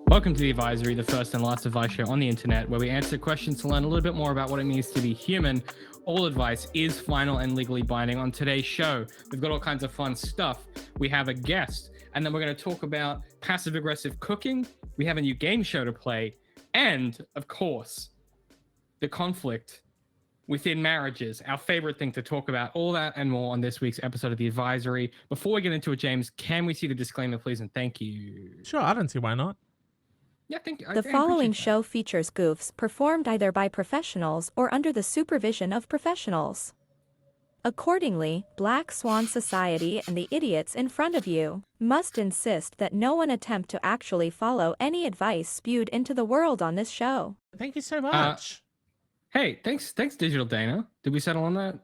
Welcome to The Advisory, the first and last advice show on the internet, where we answer questions to learn a little bit more about what it means to be human. All advice is final and legally binding. On today's show, we've got all kinds of fun stuff. We have a guest, and then we're going to talk about passive-aggressive cooking. We have a new game show to play, and, of course, the conflict within marriages, our favorite thing to talk about. All that and more on this week's episode of The Advisory. Before we get into it, James, can we see the disclaimer, please, and thank you. Sure, I don't see why not. Yeah, thank you. The following show features goofs performed either by professionals or under the supervision of professionals. Accordingly, Black Swan Society and the idiots in front of you must insist that no one attempt to actually follow any advice spewed into the world on this show. Thank you so much. Hey, thanks, Digital Dana. Did we settle on that?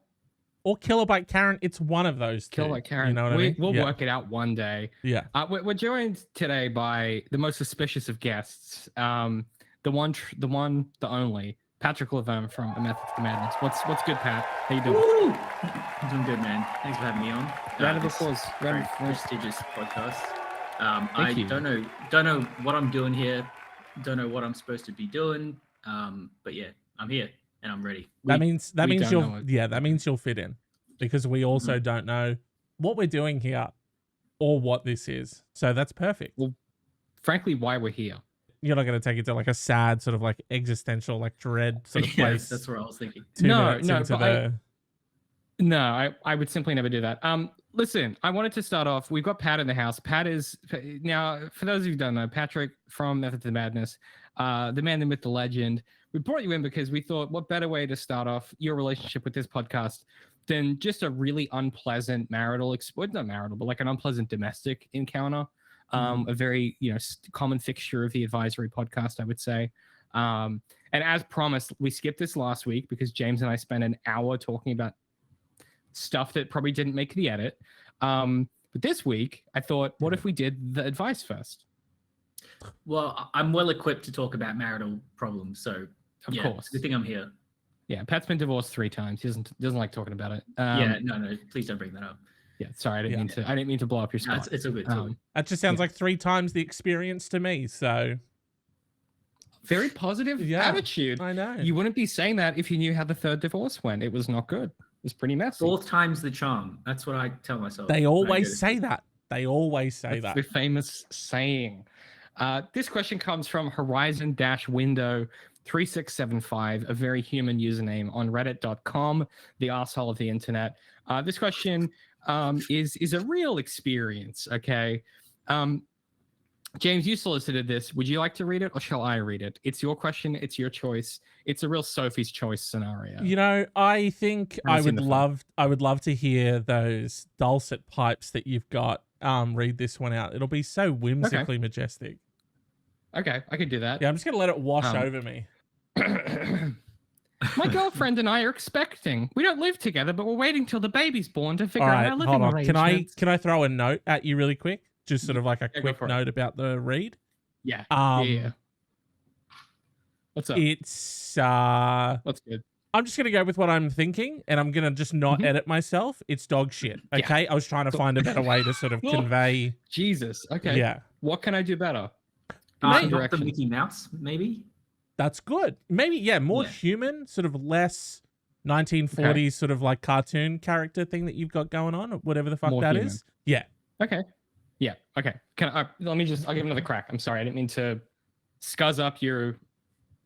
Or Kilobyte Karen, it's one of those two. Kilobyte Karen. You know what I mean? We'll work it out one day. Yeah. We're joined today by the most suspicious of guests, the one, the only, Patrick Laverne from A Method to Madness. What's good, Pat? How you doing? Woo! I'm doing good, man. Thanks for having me on. Round of applause. Very prestigious podcast. Thank you. Don't know what I'm doing here. Don't know what I'm supposed to be doing. But yeah, I'm here and I'm ready. That means you'll fit in, because we also don't know what we're doing here or what this is. So that's perfect. Well, frankly, why we're here. You're not going to take it to like a sad sort of like existential, like dread sort of place. Yes, that's what I was thinking. I would simply never do that. Listen, I wanted to start off. We've got Pat in the house. Pat is now, for those of you who don't know, Patrick from Method to Madness, the man, the myth, the legend. We brought you in because we thought, what better way to start off your relationship with this podcast than just a really unpleasant marital, not marital, but like an unpleasant domestic encounter. A very, common fixture of the Advisory podcast, I would say. And as promised, we skipped this last week because James and I spent an hour talking about stuff that probably didn't make the edit. But this week, I thought, what if we did the advice first? Well, I'm well equipped to talk about marital problems, so of course, good thing I'm here. Yeah, Pat's been divorced 3 times. He doesn't like talking about it. No, please don't bring that up. Yeah, sorry, I didn't mean to blow up your spot. No, it's all good. That just sounds like 3 times the experience to me. So very positive attitude. I know. You wouldn't be saying that if you knew how the 3rd divorce went. It was not good. It was pretty messy. 4th time's the charm. That's what I tell myself. They always say that. They always say that. The famous saying. This question comes from Horizon-Window 3675, a very human username on reddit.com, the arsehole of the internet. This question is a real experience, okay? James, you solicited this. Would you like to read it or shall I read it? It's your question. It's your choice. It's a real Sophie's choice scenario. You know, I think I would love to hear those dulcet pipes that you've got read this one out. It'll be so whimsically majestic. Okay, I could do that. Yeah, I'm just going to let it wash over me. My girlfriend and I are expecting. We don't live together, but we're waiting till the baby's born to figure out our living arrangements. Can I throw a note at you really quick? Just sort of like a quick note about the read. Yeah. What's up? It's what's good? I'm just gonna go with what I'm thinking, and I'm gonna just not edit myself. It's dog shit. Okay. I was trying to find a better way to sort of convey. Jesus. Okay. Yeah. What can I do better? Not the Mickey Mouse, maybe. That's good. Maybe, more human, sort of less 1940s sort of like cartoon character thing that you've got going on, or whatever the fuck more that human. Is. Yeah. Okay. Yeah. Okay. I'll give another crack. I'm sorry. I didn't mean to scuzz up your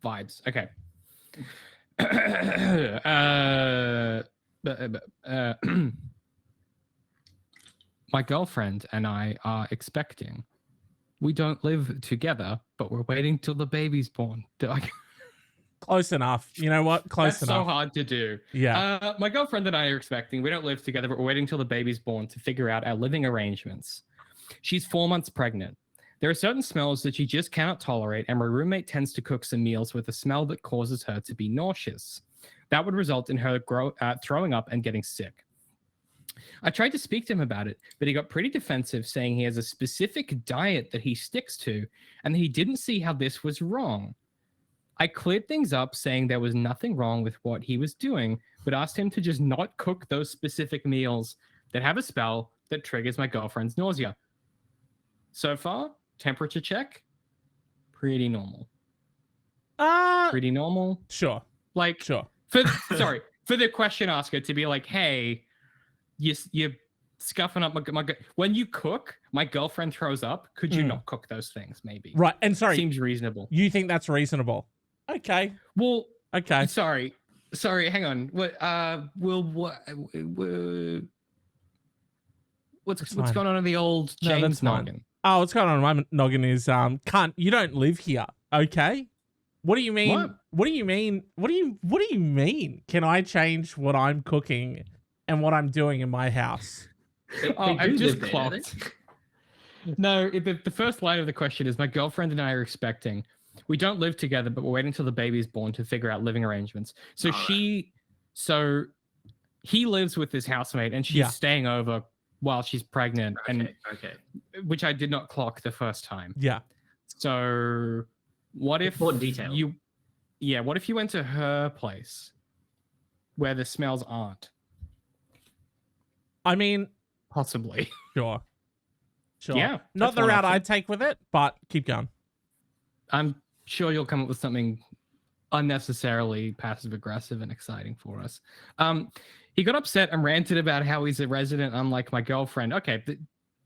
vibes. Okay. My girlfriend and I are expecting. We don't live together, but we're waiting till the baby's born. Close enough. You know what? Close enough. That's so hard to do. Yeah. My girlfriend and I are expecting. We don't live together, but we're waiting till the baby's born to figure out our living arrangements. She's 4 months pregnant. There are certain smells that she just cannot tolerate, and my roommate tends to cook some meals with a smell that causes her to be nauseous. That would result in her throwing up and getting sick. I tried to speak to him about it, but he got pretty defensive, saying he has a specific diet that he sticks to, and he didn't see how this was wrong. I cleared things up, saying there was nothing wrong with what he was doing, but asked him to just not cook those specific meals that have a spell that triggers my girlfriend's nausea. So far, temperature check, pretty normal. Pretty normal. Sure. Like, Sure. Sorry, for the question asker to be like, hey, you're scuffing up when you cook, my girlfriend throws up. Could you not cook those things? Maybe. Right. And sorry, seems reasonable. You think that's reasonable? Okay. Well, okay. Sorry. Hang on. What's going on in the old James noggin? Oh, what's going on in my noggin is you don't live here, okay? What do you mean? What do you mean? What do you mean? Can I change what I'm cooking and what I'm doing in my house? I've just clocked. No, the first line of the question is my girlfriend and I are expecting. We don't live together, but we're waiting until the baby is born to figure out living arrangements. So he lives with his housemate and she's staying over while she's pregnant. Which I did not clock the first time. Yeah. So what if what if you went to her place where the smells aren't? I mean, possibly. Sure. Yeah. Not the route I'd take with it, but keep going. I'm sure you'll come up with something unnecessarily passive aggressive and exciting for us. He got upset and ranted about how he's a resident unlike my girlfriend. Okay,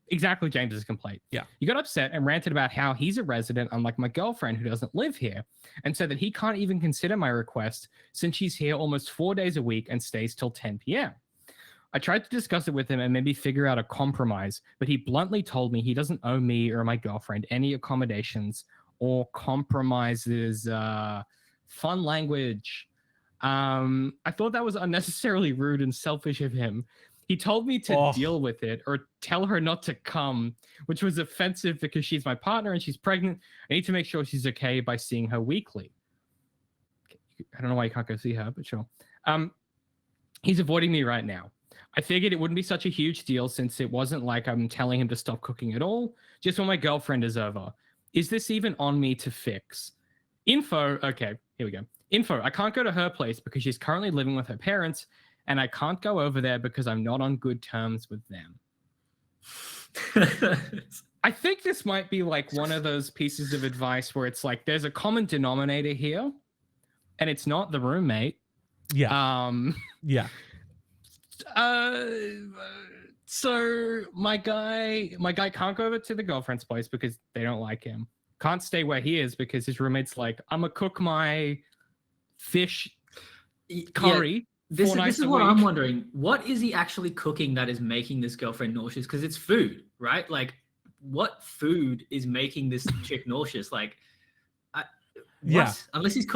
exactly James's complaint. Yeah. He got upset and ranted about how he's a resident unlike my girlfriend who doesn't live here, and said that he can't even consider my request since she's here almost 4 days a week and stays till 10 p.m. I tried to discuss it with him and maybe figure out a compromise, but he bluntly told me he doesn't owe me or my girlfriend any accommodations or compromises. Fun language. I thought that was unnecessarily rude and selfish of him. He told me to deal with it or tell her not to come, which was offensive because she's my partner and she's pregnant. I need to make sure she's okay by seeing her weekly. I don't know why you can't go see her, but sure. He's avoiding me right now. I figured it wouldn't be such a huge deal since it wasn't like I'm telling him to stop cooking at all, just when my girlfriend is over. Is this even on me to fix? Info, okay, here we go. Info, I can't go to her place because she's currently living with her parents, and I can't go over there because I'm not on good terms with them. I think this might be like one of those pieces of advice where it's like there's a common denominator here, and it's not the roommate. Yeah. Yeah. So my guy can't go over to the girlfriend's place because they don't like him. Can't stay where he is because his roommate's like, I'm gonna cook my fish curry. This is what I'm wondering. What is he actually cooking that is making this girlfriend nauseous? Because it's food, right? Like, what food is making this chick nauseous? Like, unless he's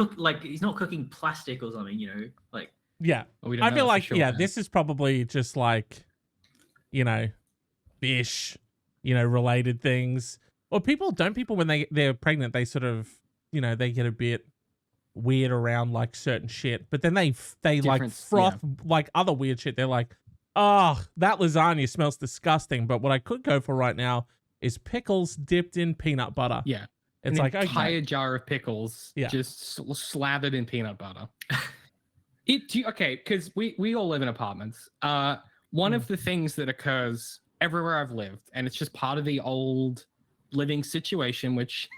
he's not cooking plastic or something, like. Yeah, I feel like this is probably just like, fish, related things. Or people when they're pregnant, they sort of, they get a bit weird around like certain shit, but then they like froth like other weird shit. They're like, oh, that lasagna smells disgusting. But what I could go for right now is pickles dipped in peanut butter. Yeah, it's like an entire jar of pickles, just slathered in peanut butter. Because we all live in apartments. One of the things that occurs everywhere I've lived, and it's just part of the old living situation, which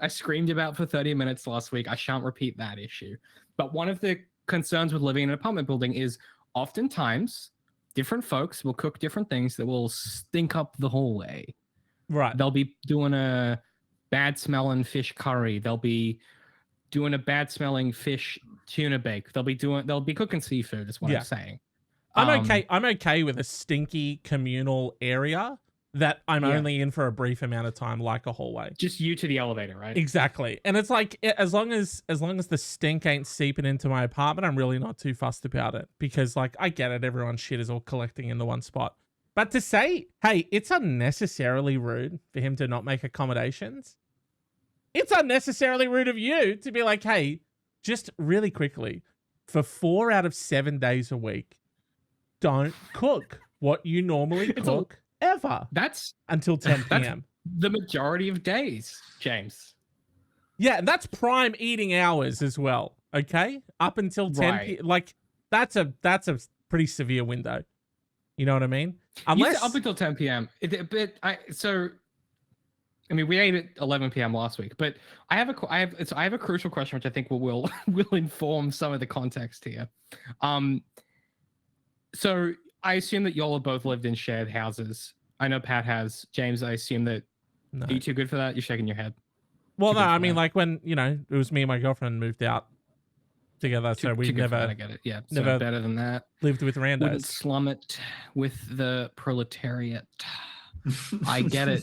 I screamed about for 30 minutes last week. I shan't repeat that issue. But one of the concerns with living in an apartment building is oftentimes different folks will cook different things that will stink up the hallway. Right. They'll be doing a bad smelling fish curry. They'll be doing a bad smelling fish tuna bake. They'll be cooking seafood is what I'm saying. I'm okay with a stinky communal area that I'm only in for a brief amount of time, like a hallway. Just you to the elevator, right? Exactly. And it's like, as long as the stink ain't seeping into my apartment, I'm really not too fussed about it, because like, I get it. Everyone's shit is all collecting in the one spot. But to say, hey, it's unnecessarily rude for him to not make accommodations. It's unnecessarily rude of you to be like, hey, just really quickly, for 4 out of 7 days a week, don't cook what you normally cook ever. That's until 10 p.m. The majority of days, James. Yeah, and that's prime eating hours as well. Okay, up until 10 p.m. Like that's a pretty severe window. You know what I mean? You said Unless up until 10 p.m. I mean, we ate at 11 p.m. last week, but I have a crucial question, which I think will inform some of the context here. So I assume that y'all have both lived in shared houses. I know Pat has. James, I assume that. no. Are you too good for that? You're shaking your head. Well, too no, good I for mean, that? like when it was me and my girlfriend moved out together, so Too we've good for that, never I get it. Yeah, never so better than that. lived with Wouldn't randos. slum it with the proletariat. I get it.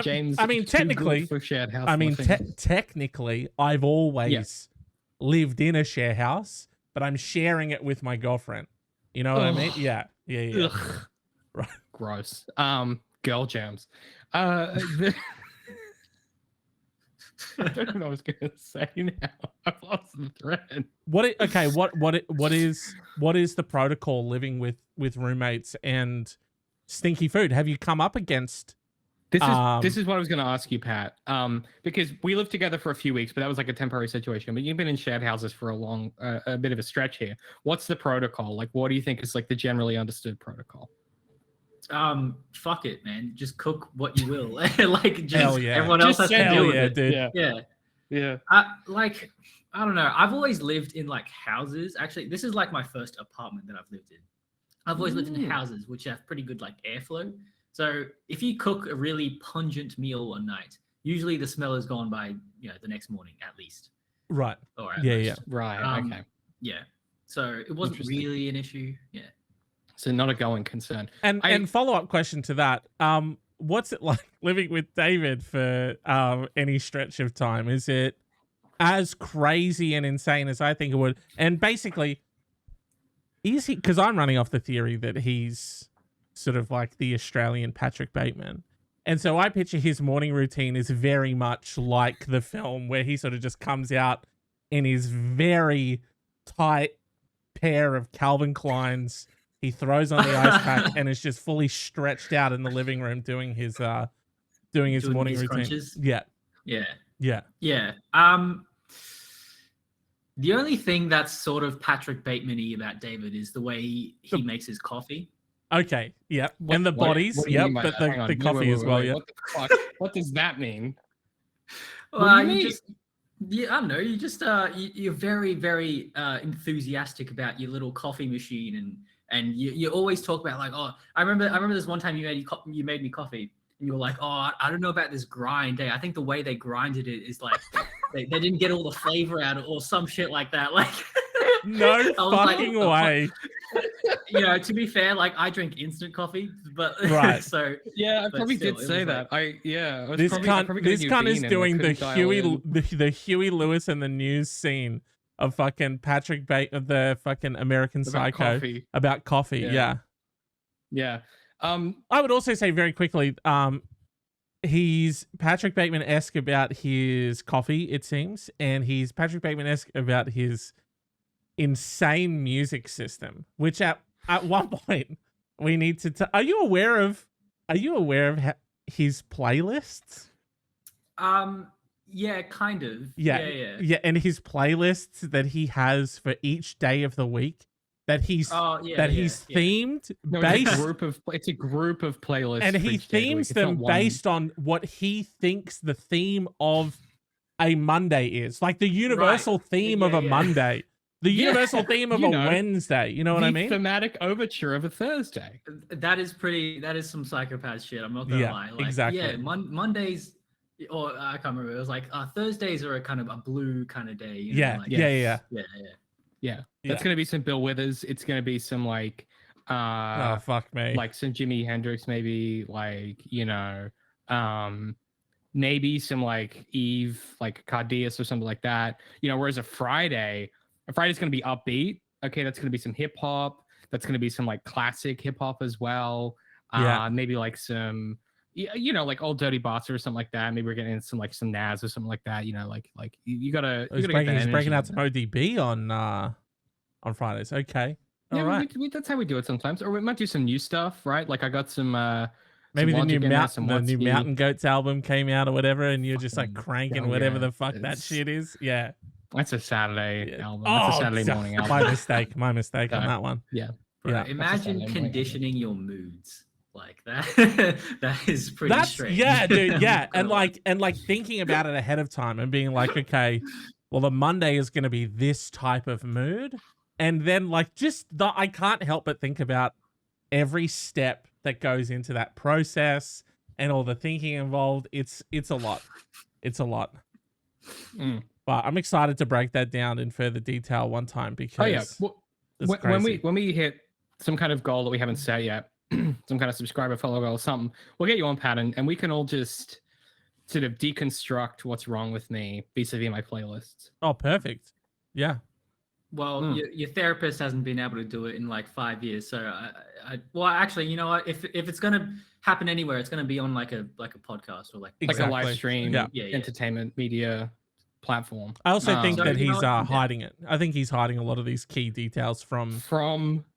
James. I mean, too good technically- for shared house. I mean, living. technically, I've always lived in a share house, but I'm sharing it with my girlfriend. You know what I mean? Ugh. Yeah. Ugh. Right. Gross. Girl jams. I don't know what I was gonna say now. I've lost the thread. What is the protocol living with roommates and stinky food? Have you come up against? This is what I was gonna ask you, Pat. Because we lived together for a few weeks, but that was like a temporary situation. But you've been in shared houses for a bit of a stretch here. What's the protocol? Like, what do you think is like the generally understood protocol? Fuck it, man. Just cook what you will. Like, just Hell yeah. everyone else has to hell deal with yeah, it. dude. Yeah. I don't know. I've always lived in like houses. Actually, this is like my first apartment that I've lived in. I've always lived in Ooh. houses which have pretty good like airflow. So if you cook a really pungent meal one night, usually the smell is gone by the next morning at least. Right. Or at Yeah, most. yeah. Right. Okay. Yeah. So it wasn't Interesting. really an issue. Yeah. So not a going concern. And follow-up question to that. What's it like living with David for any stretch of time? Is it as crazy and insane as I think it would? And basically, is he, because I'm running off the theory that he's sort of like the Australian Patrick Bateman. And so I picture his morning routine is very much like the film, where he sort of just comes out in his very tight pair of Calvin Kleins. He throws on the ice pack and is just fully stretched out in the living room doing his morning his routine. crunches? Yeah. Yeah. Yeah. Yeah. The only thing that's sort of Patrick Bateman-y about David is the way he makes his coffee. Okay. Yep. And the bodies. What do you Yep. mean by But that? Hang on. the coffee as well. Yeah. What the fuck? What does that mean? Well, do you mean? I don't know. You just you're very, very enthusiastic about your little coffee machine, and you always talk about like, oh, I remember this one time you made me coffee, and you were like, oh, I don't know about this grind. I think the way they grinded it is like they didn't get all the flavor out of, or some shit like that. Like, No I was like, fucking what the way. To be fair, like I drink instant coffee, but Right. so Yeah, I But probably still, did it say was that. like- This cunt is doing the the Huey Lewis and the News scene of fucking Patrick of the fucking American Psycho about coffee. Yeah. Yeah. Yeah. I would also say very quickly, he's Patrick Bateman-esque about his coffee, it seems, and he's Patrick Bateman-esque about his insane music system, which at one point we need to are you aware of his playlists? Yeah, kind of. Yeah, and his playlists that he has for each day of the week that he's themed No, based, it's a group of playlists, and for he each day of the week. themes It's not them one- based on what he thinks the theme of a Monday is, like the universal theme of a Monday, the universal theme of a Wednesday. You know what I mean? The thematic overture of a Thursday. That is some psychopath shit. I'm not gonna lie. Like, exactly. Yeah, Mondays, or I can't remember. It was like Thursdays are a kind of a blue kind of day. You know, Yeah. Yeah. That's gonna be some Bill Withers. It's gonna be some like oh fuck me, like some Jimi Hendrix, maybe, like, maybe some like Eve, like Cardias or something like that. Whereas a Friday's gonna be upbeat. Okay, that's gonna be some hip hop. That's gonna be some like classic hip hop as well. Maybe like some like Old Dirty Bastard or something like that. Maybe we're getting some like some Nas or something like that. Like you gotta. He's breaking out some ODB on Fridays. Okay, all right. That's how we do it sometimes, or we might do some new stuff, right? Like I got some. Maybe some the Logic new Mountain Goats album came out or whatever, and you're just like Fucking cranking hell whatever yeah. the fuck that shit is. Yeah, That's a Saturday album. Oh, That's a Saturday morning album. My mistake on that one. Yeah. Bro, Yeah. imagine That's a conditioning your moods like that. That is pretty strange. Yeah, dude. I'm Yeah, not gonna and lie. like thinking about it ahead of time and being like, okay, well, the Monday is going to be this type of mood, and then like I can't help but think about every step that goes into that process and all the thinking involved. It's a lot. It's a lot. Mm. But I'm excited to break that down in further detail one time because Oh yeah. it's When crazy. we hit some kind of goal that we haven't set yet, some kind of subscriber follow goal or something, we'll get you on, Pat, and we can all just sort of deconstruct what's wrong with me vis-a-vis my playlists. Oh, perfect. Yeah. Well, your therapist hasn't been able to do it in like 5 years. So, well, actually, you know what? If it's gonna happen anywhere, it's gonna be on like a podcast or like Like a Exactly. live stream, Yeah. entertainment media platform. I also think So, that you know he's what? hiding it. I think he's hiding a lot of these key details from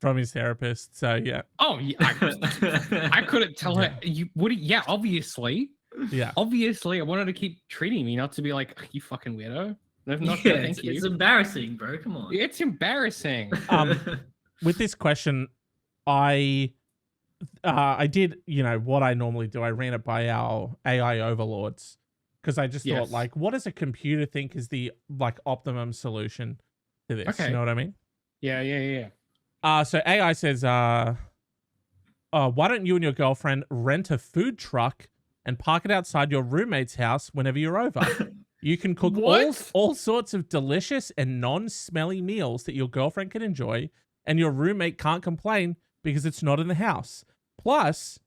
his therapist. So yeah. Oh, yeah, I couldn't tell her. You would? Yeah, obviously. Yeah. Obviously, I wanted to keep treating me, not to be like, you fucking weirdo. No, not Yeah, thank you. it's embarrassing, bro. Come on. It's embarrassing. With this question, I did, what I normally do. I ran it by our AI overlords because I just thought, Yes. like, what does a computer think is the like optimum solution to this? Okay. You know what I mean? Yeah. So AI says, why don't you and your girlfriend rent a food truck and park it outside your roommate's house whenever you're over? You can cook What? all sorts of delicious and non-smelly meals that your girlfriend can enjoy, and your roommate can't complain because it's not in the house. Plus,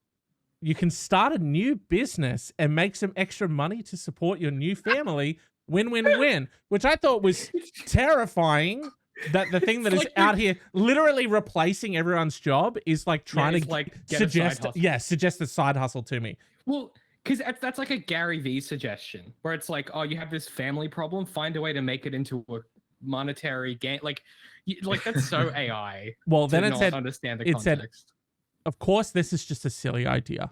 you can start a new business and make some extra money to support your new family. Win-win-win, which I thought was terrifying. That the thing that is like out here literally replacing everyone's job is like trying it's to like get a side hustle. suggest a side hustle to me. Well, because that's like a Gary Vee suggestion, where it's like, oh, you have this family problem, find a way to make it into a monetary gain. Like that's so AI. Well, then to it not said, understand the it said, context. of course, this is just a silly idea.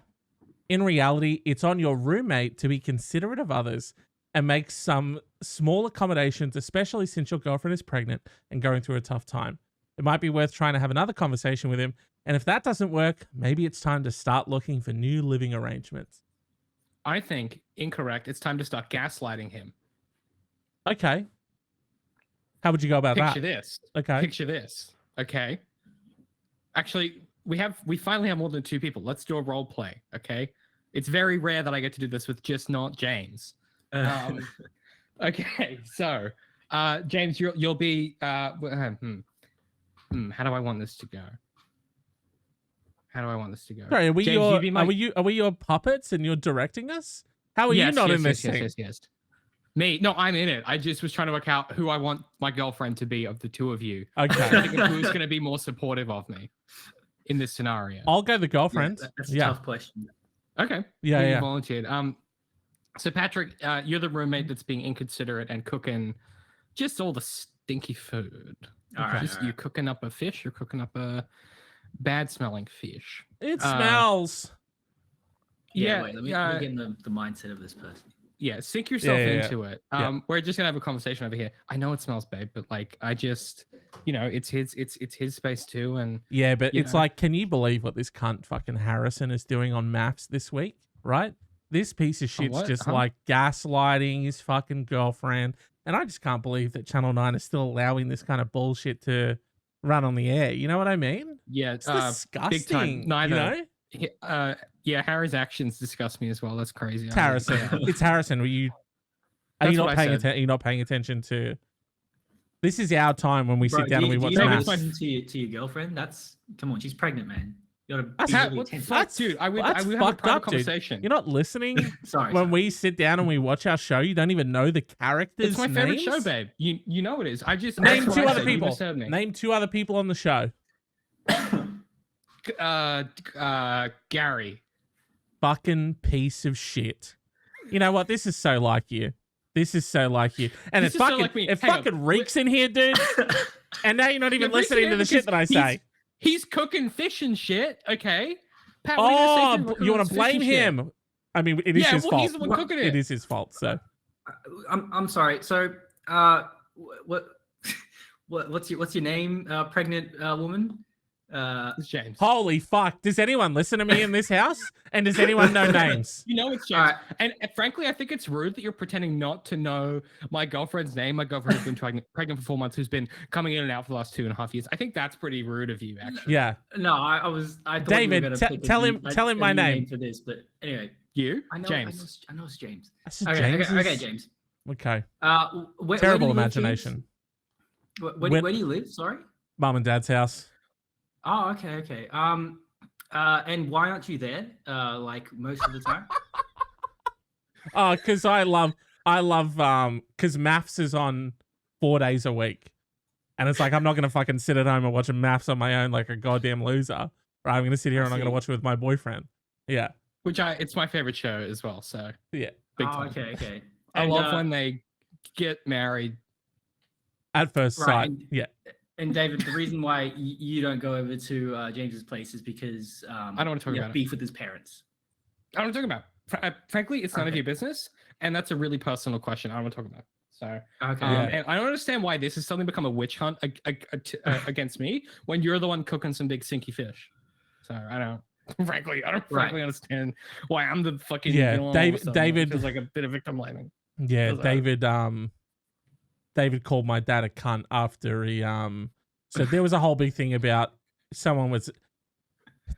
In reality, it's on your roommate to be considerate of others and make some small accommodations, especially since your girlfriend is pregnant and going through a tough time. It might be worth trying to have another conversation with him. And if that doesn't work, maybe it's time to start looking for new living arrangements. I think incorrect. It's time to start gaslighting him. Okay. How would you go about Picture that? this. Okay. Picture this. Okay. Actually, we finally have more than 2 people. Let's do a role play. Okay. It's very rare that I get to do this with just not James. Okay. So, James, you'll be. How do I want this to go? Sorry, are we James, are we your puppets and you're directing us? How are you not in this thing? Yes. Me? No, I'm in it. I just was trying to work out who I want my girlfriend to be of the 2 of you. Okay. Who's going to be more supportive of me in this scenario? I'll go the girlfriend. That's a tough question. Okay. Yeah, You yeah. volunteered. So Patrick, you're the roommate that's being inconsiderate and cooking just all the stinky food. All right. You're cooking up a fish. You're cooking up a bad smelling fish. It smells. Yeah, wait, let me get in the mindset of this person. Yeah, sink yourself into it. Yeah. We're just gonna have a conversation over here. I know it smells, babe, but like I just, it's his space too, and Yeah, but it's know. like, can you believe what this cunt fucking Harrison is doing on maps this week? Right? This piece of shit's what? just Huh? like gaslighting his fucking girlfriend. And I just can't believe that Channel 9 is still allowing this kind of bullshit to run on the air. You know what I mean? yeah, It's disgusting. Neither. You know? Harry's actions disgust me as well. That's crazy. It's Harrison. It's Harrison. Are you That's not what I paying said. attention? Are you not paying attention to? This is our time when we Bro, sit down and we watch do you maps. listen to your girlfriend? Come on, she's pregnant, man. You gotta That's be how- really what attentive. fuck? Dude, I would That's have a fucked private up, dude. conversation. You're not listening Sorry. when we sit down and we watch our show. You don't even know the characters' It's my favorite names? show, babe. You know it is. I just Name that's 2 what I other said. You people. misheard me. Name 2 other people on the show. Gary. Fucking piece of shit. You know what? This is so like you. This is so like you. And This it is so fucking like me. it Hang on. fucking reeks in here, dude. And now you're not even Yeah, Rick's listening to there the shit that I because say. He's cooking fish and shit. Okay. Pat, what are you gonna say to him about You want cooking to fish blame and shit? him? I mean, it is Yeah, his well, fault. he's the one cooking it. It is his fault. So I'm sorry. So, what's your name, pregnant woman? It's James. Holy fuck. Does anyone listen to me in this house? And does anyone know names? You know it's James. Alright. And frankly, I think it's rude that you're pretending not to know my girlfriend's name. My girlfriend has been pregnant for 4 months, who's been coming in and out for the last 2.5 years. I think that's pretty rude of you, actually. Yeah. No, I thought David, you were gonna pick tell a him- new- tell him a my new name. for this, but anyway, You? I know James. I know it's James. That's Okay, James. James. Okay. Where Terrible do you live, James? imagination. Where do you live? Sorry. Mum and dad's house. Oh, okay. And why aren't you there? Like most of the time. Oh, because I love, because maths is on 4 days a week. And it's like, I'm not going to fucking sit at home and watch maths on my own like a goddamn loser. Right? I'm going to sit here and I'm going to watch it with my boyfriend. Yeah. It's my favorite show as well. So Yeah. big Oh, time. okay. I And, love when they get married. At first Right, sight. and- Yeah. And David, the reason why you don't go over to James's place is because I don't want to talk you about have it. beef with his parents. I don't want to talk about. Frankly, it's none of Okay. your business, and that's a really personal question. I don't want to talk about. So, Okay. Yeah. and I don't understand why this has suddenly become a witch hunt against me when you're the one cooking some big sinky fish. So I don't. Frankly, I don't Right. frankly understand why I'm the fucking Yeah, villain all of a sudden. It David- feels like a bit of victim blaming. Yeah. Does that- David called my dad a cunt after he, so there was a whole big thing about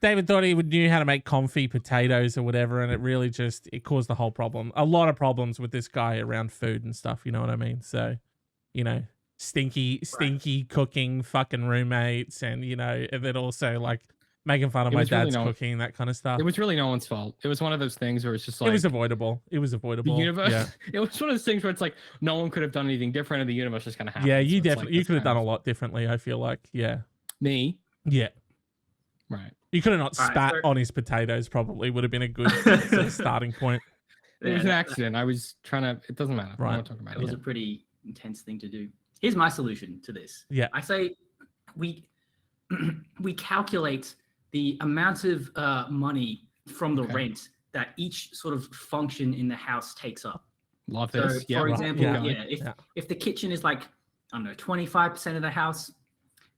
David thought he knew how to make confit potatoes or whatever, and it really it caused the whole problem. A lot of problems with this guy around food and stuff, you know what I mean? So, stinky cooking, fucking roommates, and and then also like making fun of It my was really dad's not- cooking, that kind of stuff. It was really no one's fault. It was one of those things where it's just like It was avoidable. the universe. Yeah, It was one of those things where it's like no one could have done anything different, and the universe just kind of happened. yeah. So You it's like definitely you this could have kind done a of- lot differently. I feel like, yeah, Me, yeah. right? You could have not All right, spat so- on his potatoes. Probably would have been a good sort of starting point. It was Yeah, an that- accident. I was trying to. It doesn't matter. I Right. don't want to talk about That was it. a pretty intense thing to do. Here's my solution to this. Yeah. I say we we calculate the amount of money from the Okay. rent that each sort of function in the house takes up. Love So, this. Yeah, for right. example, Yeah. yeah, if the kitchen is like, I don't know, 25% of the house,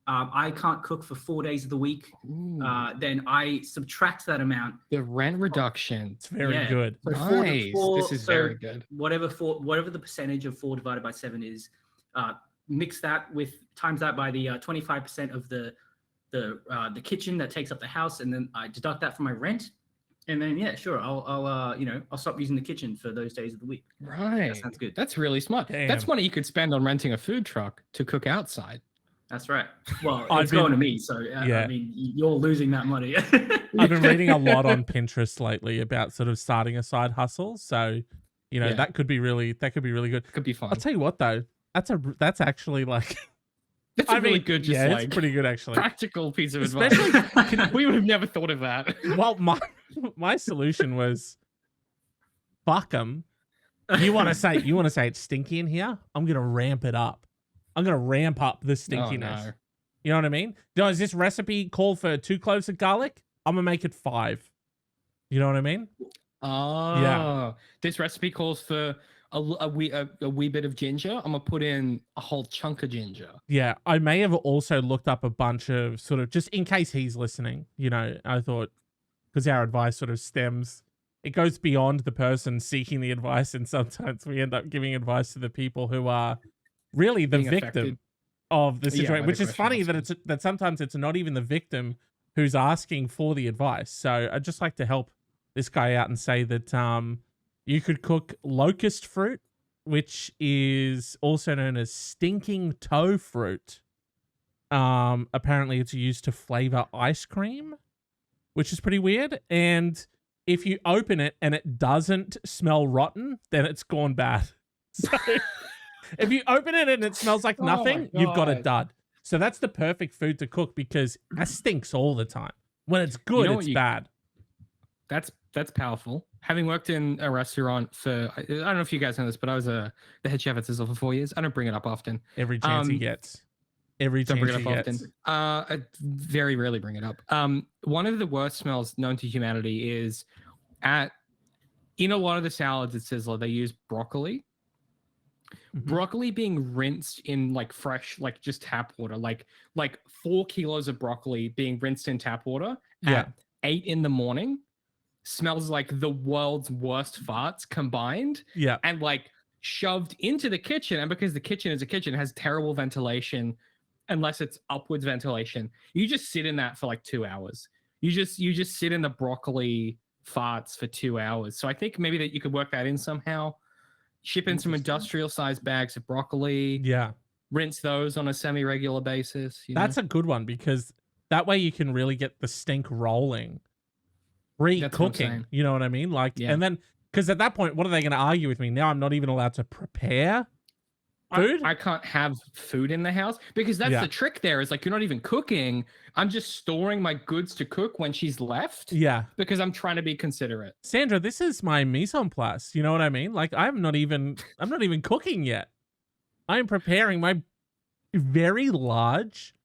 I can't cook for 4 days of the week. Ooh, Then I subtract that amount. the rent reduction. It's very Yeah. good. So Nice. This is so very good. whatever the percentage of 4 divided by 7 is, mix that with times that by the 25% of the kitchen that takes up the house, and then I deduct that from my rent, and then yeah, sure, I'll stop using the kitchen for those days of the week. Right. That sounds good. That's really smart. That's Damn. money you could spend on renting a food truck to cook outside. That's right. Well, I've it's going to been- me, so yeah. I mean, you're losing that money. I've been reading a lot on Pinterest lately about sort of starting a side hustle. So, Yeah. that could be really good. Could be fun. I'll tell you what though, that's actually like That's a really good, just yeah, like it's pretty good actually. practical piece of Especially- advice. We would have never thought of that. Well, my solution was, fuck them. You want to say it's stinky in here? I'm gonna ramp it up. I'm gonna ramp up the stinkiness. Oh, no. You know what I mean? Does this recipe call for 2 cloves of garlic? I'm gonna make it 5. You know what I mean? Oh, this recipe calls for a wee bit of ginger. I'm gonna put in a whole chunk of ginger. Yeah, I may have also looked up a bunch of sort of, just in case he's listening, I thought, because our advice sort of it goes beyond the person seeking the advice, and sometimes we end up giving advice to the people who are really the Being victim affected. of the Yeah, situation, by which the is funny question, that sometimes it's not even the victim who's asking for the advice. So I'd just like to help this guy out and say that you could cook locust fruit, which is also known as stinking toe fruit. Apparently it's used to flavor ice cream, which is pretty weird. And if you open it and it doesn't smell rotten, then it's gone bad. So if you open it and it smells like Oh my nothing, you've got a God. dud. So that's the perfect food to cook because it stinks all the time. When it's good, know what it's you- bad. That's powerful. Having worked in a restaurant for, I don't know if you guys know this, but I was the head chef at Sizzle for 4 years. I don't bring it up often. Every chance he gets. Every Don't chance bring he it up gets. often. I very rarely bring it up. One of the worst smells known to humanity is in a lot of the salads at Sizzler, they use broccoli. Mhm. Broccoli being rinsed in like fresh, like just tap water, like 4 kilos of broccoli being rinsed in tap water Yeah. at 8 in the morning. Smells like the world's worst farts combined Yeah. and like shoved into the kitchen. And because the kitchen is a kitchen, it has terrible ventilation unless it's upwards ventilation. You just sit in that for like 2 hours. You just sit in the broccoli farts for 2 hours. So I think maybe that you could work that in somehow. Ship in some industrial sized bags of broccoli. Yeah. Rinse those on a semi-regular basis. That's a good one because that way you can really get the stink rolling. That's what I'm Re-cooking, saying. you know what I mean? Like, Yeah. and then, because at that point, what are they going to argue with me? Now I'm not even allowed to prepare food? I can't have food in the house because that's Yeah. the trick there is like you're not even cooking. I'm just storing my goods to cook when she's left Yeah. because I'm trying to be considerate. Sandra, this is my mise en place. You know what I mean? Like, I'm not even cooking yet. I'm preparing my very large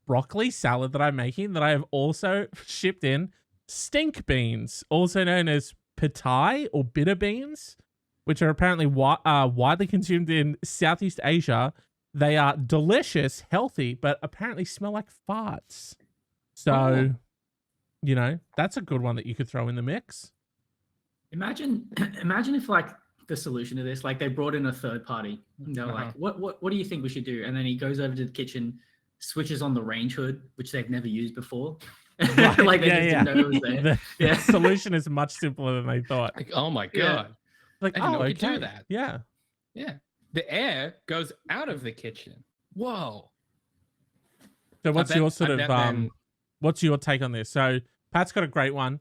broccoli salad that I'm making that I have also shipped in stink beans, also known as pitai or bitter beans, which are apparently widely consumed in Southeast Asia. They are delicious, healthy, but apparently smell like farts. So, you know, that's a good one that you could throw in the mix. Imagine if like the solution to this, like they brought in a third party. And they're like, what do you think we should do? And then he goes over to the kitchen, switches on the range hood, which they've never used before. Right, Like they just didn't know it was there. The solution is much simpler than they thought. Like, oh my Yeah. God. Like, I didn't know we okay. could do that. Yeah. Yeah. The air goes out of the kitchen. Whoa. So what's your sort of then- what's your take on this? So Pat's got a great one.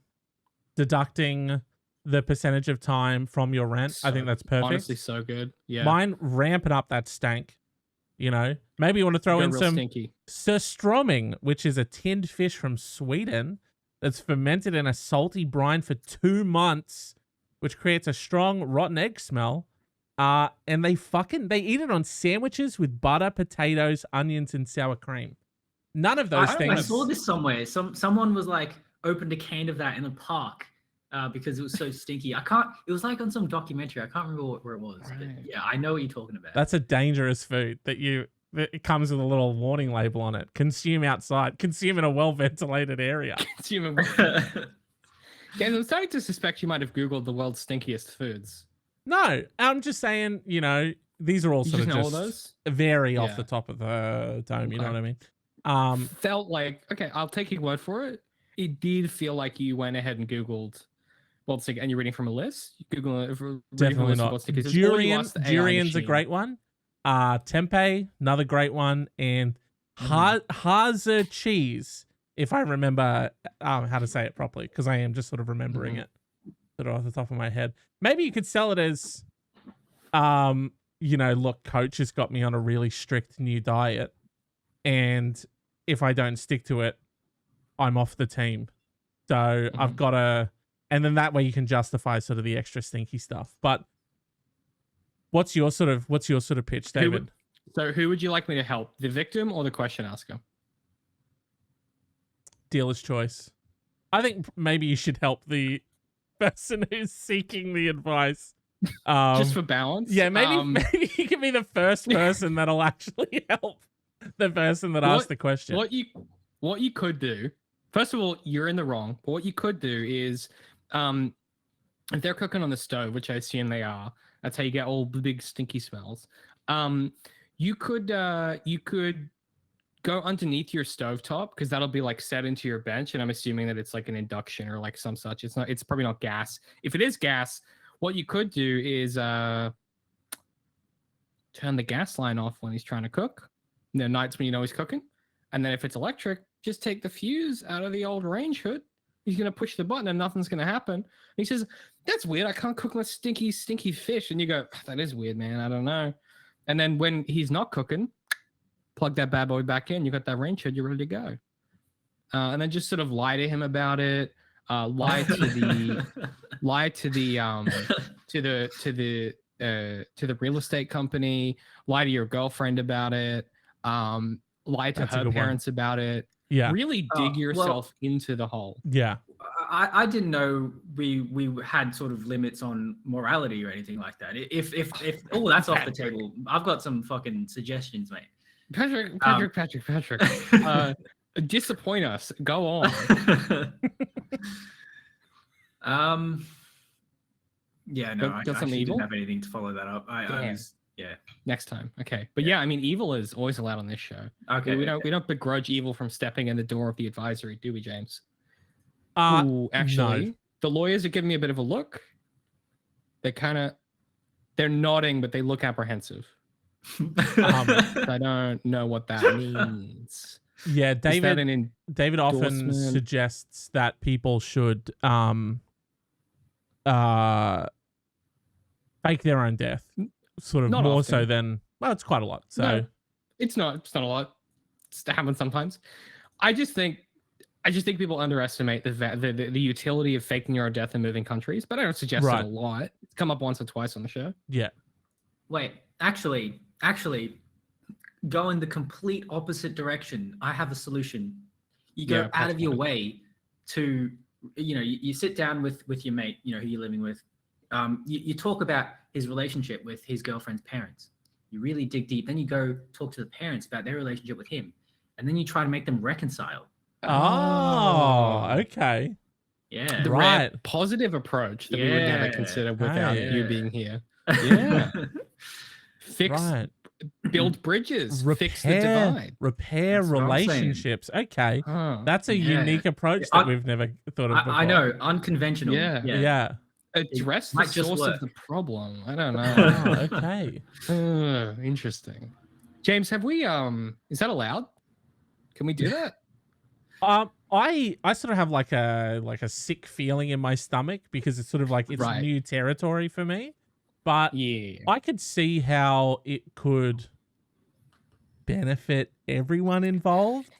Deducting the percentage of time from your rent. I think So- that's perfect. Honestly, so good. Yeah. Mine, ramping up that stank. You know, maybe you want to throw Go in real some stinky. surströmming, which is a tinned fish from Sweden that's fermented in a salty brine for 2 months, which creates a strong rotten egg smell. And they eat it on sandwiches with butter, potatoes, onions, and sour cream. None of those I things. saw this somewhere. Someone was like opened a can of that in a park because it was so stinky. It was like on some documentary. I can't remember where it was. But Right. yeah, I know what you're talking about. That's a dangerous food that it comes with a little warning label on it. Consume outside. Consume in a well-ventilated area. Guys, I'm starting to suspect you might have Googled the world's stinkiest foods. No, I'm just saying, you know, these are all You sort just of know all just those? very off Yeah. the top of the dome. You know Okay. what I mean? Felt like, okay, I'll take your word for it. It did feel like you went ahead and Googled world stink, and you're reading from a list? Definitely not. Durian's a great one. Tempeh, another great one. And Haza cheese, if I remember how to say it properly, because I am just sort of remembering it sort of off the top of my head. Maybe you could sell it as, you know, look, coach has got me on a really strict new diet. And if I don't stick to it, I'm off the team. So I've got to, and then that way you can justify sort of the extra stinky stuff. But what's your sort of pitch, David? Who would you like me to help? The victim or the question asker? Dealer's choice. I think maybe you should help the person who's seeking the advice. Just for balance? Yeah, maybe you can be the first person that'll actually help the person that asked the question. What you could do, first of all, you're in the wrong. But what you could do is, if they're cooking on the stove, which I assume they are, that's how you get all the big stinky smells. You could go underneath your stovetop because that'll be like set into your bench, and I'm assuming that it's like an induction or like some such. It's probably not gas. If it is gas, what you could do is turn the gas line off when he's trying to cook. The nights when you know he's cooking. And then if it's electric, just take the fuse out of the old range hood. He's going to push the button and nothing's going to happen. And he says, that's weird. I can't cook my stinky fish. And you go, that is weird, man. I don't know. And then when he's not cooking, plug that bad boy back in. You got that range hood. You're ready to go. And then just sort of lie to him about it. Lie to the real estate company. Lie to your girlfriend about it. Lie to her parents about it. Yeah. Really dig yourself into the hole. Yeah. I didn't know we had sort of limits on morality or anything like that. If that's off the table, I've got some fucking suggestions, mate. Patrick. Disappoint us. Go on. Yeah, no, Got I something actually evil? didn't have anything to follow that up. I Damn. was, yeah. Next time. Okay. But Yeah. yeah, I mean, evil is always allowed on this show. Okay. We don't begrudge evil from stepping in the door of the advisory, do we, James? No. Actually, the lawyers are giving me a bit of a look. They're nodding, but they look apprehensive. I don't know what that means. Yeah, Is that David. an David often endorsement? suggests that people should fake their own death, sort of Not more often. so than, well, it's quite a lot. So No, it's not a lot. It happens sometimes. I just think people underestimate the utility of faking your own death in moving countries, but I don't suggest Right. it a lot. It's come up once or twice on the show. yeah, Wait, actually, go in the complete opposite direction. I have a solution. You go Yeah, out of your Patrick. way to, you sit down with your mate, who you're living with. You talk about his relationship with his girlfriend's parents. You really dig deep. Then you go talk to the parents about their relationship with him. And then you try to make them reconcile. Oh, okay. Yeah. The Right. rare positive approach that we would never Yeah. consider without Yeah. you being here. Yeah. Fix, Right. build bridges, fix the divide. repair That's what I'm saying. relationships. Okay. Huh. That's a Yeah. unique approach I- that we've never thought of before. I know, unconventional. Yeah. Yeah. Address the might just source work. of the problem. I don't know. Oh, okay. Interesting. James, have we is that allowed? Can we do that? I sort of have like a sick feeling in my stomach because it's sort of like it's Right. new territory for me. But Yeah. I could see how it could benefit everyone involved.